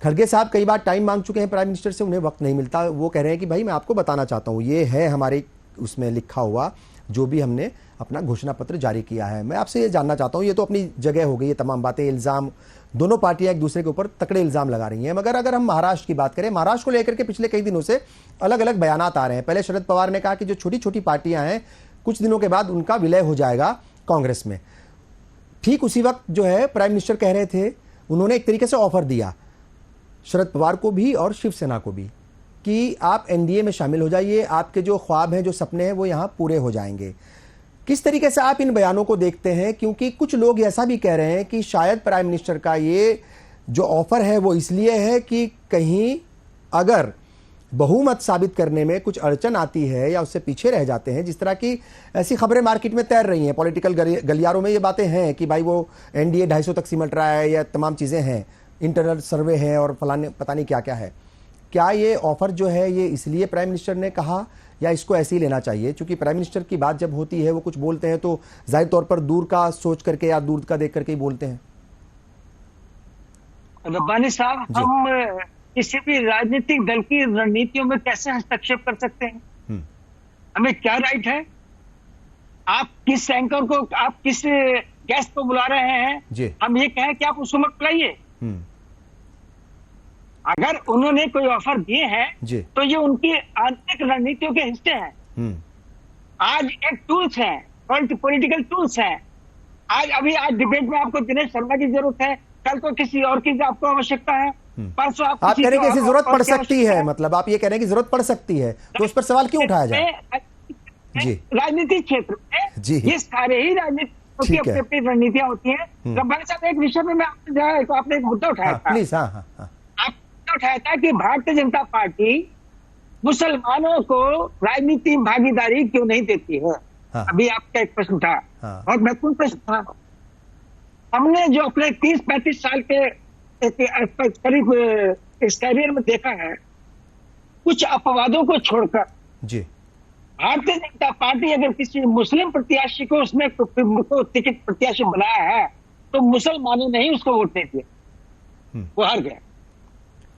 खड़गे साहब कई बार टाइम मांग चुके हैं प्राइम मिनिस्टर से, उन्हें वक्त नहीं मिलता। वो कह रहे हैं कि भाई मैं आपको बताना चाहता हूँ, ये है हमारे उसमें लिखा हुआ जो भी हमने अपना घोषणा पत्र जारी किया है। मैं आपसे ये जानना चाहता हूँ, ये तो अपनी जगह हो गई ये तमाम बातें, इल्ज़ाम, दोनों पार्टियां एक दूसरे के ऊपर तकड़े इल्ज़ाम लगा रही हैं। मगर अगर हम महाराष्ट्र की बात करें, महाराष्ट्र को लेकर के पिछले कई दिनों से अलग अलग बयानात आ रहे हैं। पहले शरद पवार ने कहा कि जो छोटी छोटी पार्टियां हैं कुछ दिनों के बाद उनका विलय हो जाएगा कांग्रेस में। ठीक उसी वक्त जो है प्राइम मिनिस्टर कह रहे थे, उन्होंने एक तरीके से ऑफर दिया शरद पवार को भी और शिवसेना को भी कि आप एनडीए में शामिल हो जाइए, आपके जो ख्वाब हैं, जो सपने हैं, वो यहाँ पूरे हो जाएंगे। किस तरीके से आप इन बयानों को देखते हैं? क्योंकि कुछ लोग ऐसा भी कह रहे हैं कि शायद प्राइम मिनिस्टर का ये जो ऑफर है वो इसलिए है कि कहीं अगर बहुमत साबित करने में कुछ अड़चन आती है या उससे पीछे रह जाते हैं, जिस तरह की ऐसी खबरें मार्केट में तैर रही हैं, पॉलिटिकल गलियारों में ये बातें हैं कि भाई वो एनडीए 250 तक सिमट रहा है या तमाम चीज़ें हैं, इंटरनल सर्वे है और फलाने पता नहीं क्या क्या है। क्या ये ऑफर जो है ये इसलिए प्राइम मिनिस्टर ने कहा या इसको ऐसे ही लेना चाहिए? क्योंकि प्राइम मिनिस्टर की बात जब होती है वो कुछ बोलते हैं तो जाहिर तौर पर दूर का सोच करके या दूर का देख करके ही बोलते हैं। रब्बानी साहब, हम किसी भी राजनीतिक दल की रणनीतियों में कैसे हस्तक्षेप कर सकते हैं? हमें क्या राइट है? आप किस एंकर को, आप किस गेस्ट को बुला रहे हैं, हम ये कहें कि आप उसको मत बुलाइए। अगर उन्होंने कोई ऑफर दिए हैं तो ये उनकी आंतरिक रणनीतियों के हिस्से हैं। आज एक टूल्स है, पॉलिटिकल टूल्स हैं। आज डिबेट में आपको दिनेश शर्मा की जरूरत है, कल को किसी और की आपको आवश्यकता है, परसों आप कह रहे हैं कि जरूरत पड़ सकती है, मतलब आप ये कह रहे हैं कि जरूरत पड़ सकती है, तो उस पर सवाल क्यों उठाया जाए? राजनीतिक क्षेत्र में ये सारे ही राजनीति की अपनी रणनीतियां होती हैं। रब्बानी साहब, एक विषय में मैं आपसे जाए तो आपने एक मुद्दा उठाया था, प्लीज। आपने उठाया था कि भारतीय जनता पार्टी मुसलमानों को राजनीति भागीदारी क्यों नहीं देती है। अभी आपका एक प्रश्न था, बहुत महत्वपूर्ण प्रश्न था। हमने जो अपने 30-35 साल के करीब इस कैरियर में देखा है, कुछ अपवादों को छोड़कर भारतीय जनता पार्टी अगर किसी मुस्लिम प्रत्याशी को उसमें टिकट प्रत्याशी बनाया है तो मुसलमानों ने ही उसको वोट नहीं दिया, वो हार गया।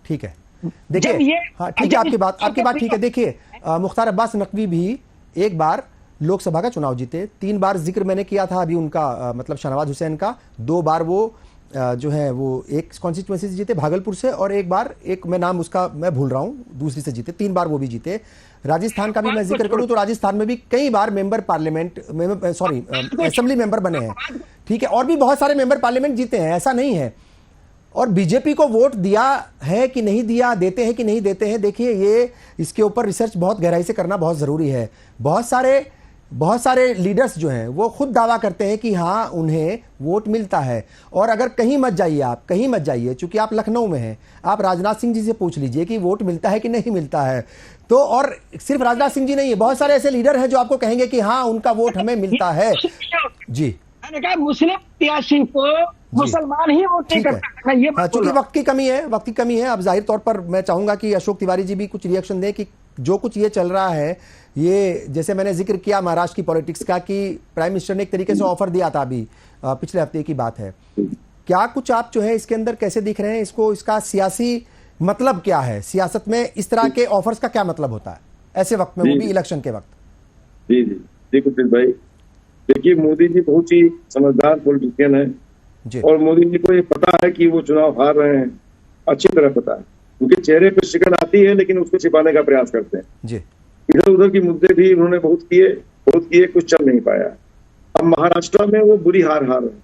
ठीक है, देखिए, हाँ ठीक है, आपकी बात ठीक है। देखिए, मुख्तार अब्बास नकवी भी एक बार लोकसभा का चुनाव जीते, 3 बार जिक्र मैंने किया था अभी उनका, मतलब शाहनवाज हुसैन का। 2 बार वो जो है वो एक कॉन्स्टिट्यूंसी से जीते भागलपुर से, और एक बार, एक मैं नाम उसका मैं भूल रहा हूं, दूसरी से जीते। 3 बार वो भी जीते। राजस्थान का भी मैं जिक्र करूं तो राजस्थान में भी कई बार member parliament, sorry assembly member बने हैं, ठीक है, और भी बहुत सारे मेंबर पार्लियामेंट जीते हैं, ऐसा नहीं है। और बीजेपी को वोट दिया है कि नहीं दिया, देते हैं कि नहीं देते हैं, देखिए ये इसके ऊपर रिसर्च बहुत गहराई से करना बहुत जरूरी है। बहुत सारे लीडर्स जो हैं वो खुद दावा करते हैं कि हाँ उन्हें वोट मिलता है। और अगर कहीं मत जाइए, आप कहीं मत जाइए, चूंकि आप लखनऊ में हैं, आप राजनाथ सिंह जी से पूछ लीजिए कि वोट मिलता है कि नहीं मिलता है। तो और सिर्फ राजनाथ सिंह जी नहीं है, बहुत सारे ऐसे लीडर हैं जो आपको कहेंगे कि हाँ उनका वोट हमें मिलता है। जी, मैंने कहा मुस्लिम प्रत्याशी को मुसलमान ही वोट नहीं करता। ये चूंकि वक्त की कमी है, अब जाहिर तौर पर मैं चाहूंगा कि अशोक तिवारी जी भी कुछ रिएक्शन दें कि जो कुछ ये चल रहा है, ये जैसे मैंने जिक्र किया महाराष्ट्र की पॉलिटिक्स का कि प्राइम मिनिस्टर ने एक तरीके से ऑफर दिया था, अभी पिछले हफ्ते की बात है। क्या कुछ आप जो है इसके अंदर कैसे दिख रहे हैं इसको, इसका सियासी मतलब क्या है? सियासत में इस तरह के ऑफर्स का क्या मतलब होता है ऐसे वक्त में, वो भी इलेक्शन के वक्त? जी जी जी कुलदीप भाई, देखिए मोदी जी बहुत ही समझदार पॉलिटिशियन है, और मोदी जी को ये पता है कि वो चुनाव हार रहे हैं, अच्छी तरह पता है। उनके चेहरे पर शिकन आती है लेकिन उसको छिपाने का प्रयास करते हैं जी। इधर उधर की मुद्दे भी उन्होंने बहुत किए, कुछ चल नहीं पाया। अब महाराष्ट्र में वो बुरी हार रहे हैं।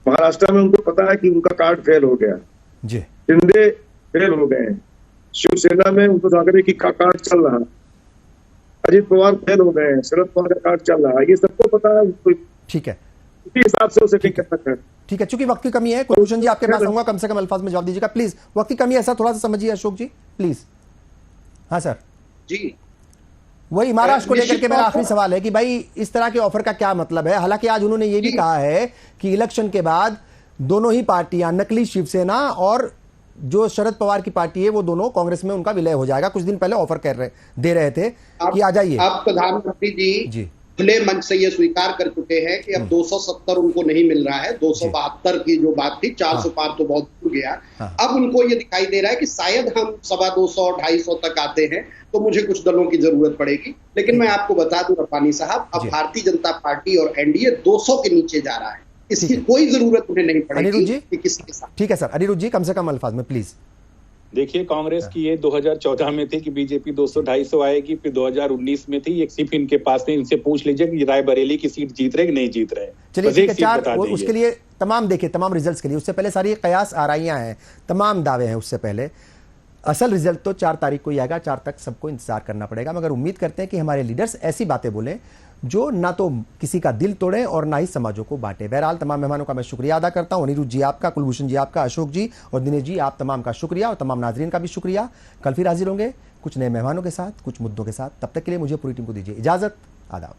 महाराष्ट्र में उनको पता है कि उनका कार्ड फेल हो गया जी, शिंदे फेल हो गए, शिवसेना में उद्धव ठाकरे की कार्ड चल रहा है, अजित पवार फेल हो गए, शरद पवार का कार्ड चल रहा है, ये सबको पता है। ठीक है, इसी हिसाब से उसे ठीक कर सकते हैं। ठीक है, चूंकि वक्त की कमी है, कुलभूषण जी आपके पास आऊंगा, कम से कम अल्फाज में जवाब दीजिएगा प्लीज। वक्त की कमी है, ऐसा थोड़ा सा समझिए अशोक जी प्लीज। हाँ सर जी, वही महाराष्ट्र को लेकर के मेरा आखिरी सवाल है कि भाई इस तरह के ऑफर का क्या मतलब है? हालांकि आज उन्होंने ये भी कहा है कि इलेक्शन के बाद दोनों ही पार्टियां, नकली शिवसेना और जो शरद पवार की पार्टी है, वो दोनों कांग्रेस में उनका विलय हो जाएगा। कुछ दिन पहले ऑफर दे रहे थे कि आ जाइए। अब प्रधानमंत्री जी खुले मंच से ये स्वीकार कर चुके हैं कि अब 270 उनको नहीं मिल रहा है, 272 की जो बात थी, 400 पार तो बहुत दूर गया। अब उनको ये दिखाई दे रहा है कि शायद हम 225 250 तक आते हैं तो मुझे कुछ दलों की जरूरत पड़ेगी। लेकिन मैं आपको बता दूं रब्बानी साहब, अब भारतीय जनता पार्टी और एनडीए 200 के नीचे जा रहा है, इसकी कोई जरूरत उन्हें नहीं पड़ेगी कि किसी के साथ। ठीक है सर, अनिरुद्ध जी कम से कम अल्फाज में प्लीज। देखिए, कांग्रेस की ये 2014 में थी कि बीजेपी 200-250 आएगी, फिर 2019 में थी, एक सिर्फ इनके पास नहीं, इनसे पूछ लीजिए कि रायबरेली की सीट जीत रहे कि नहीं जीत रहे। चलिए, उसके लिए तमाम रिजल्ट्स के लिए उससे पहले सारी कयास आराइयां हैं, तमाम दावे हैं, उससे पहले असल रिजल्ट तो 4 तारीख को ही आएगा। 4 तक सबको इंतजार करना पड़ेगा, मगर उम्मीद करते हैं कि हमारे लीडर्स ऐसी बातें बोलें जो ना तो किसी का दिल तोड़े और ना ही समाजों को बांटे। बहरहाल तमाम मेहमानों का मैं शुक्रिया अदा करता हूं, अनिरुद्ध जी आपका, कुलभूषण जी आपका, अशोक जी और दिनेश जी आप तमाम का शुक्रिया, और तमाम नाजरीन का भी शुक्रिया। कल फिर हाजिर होंगे कुछ नए मेहमानों के साथ, कुछ मुद्दों के साथ। तब तक के लिए मुझे पूरी टीम को दीजिए इजाजत। आदाब।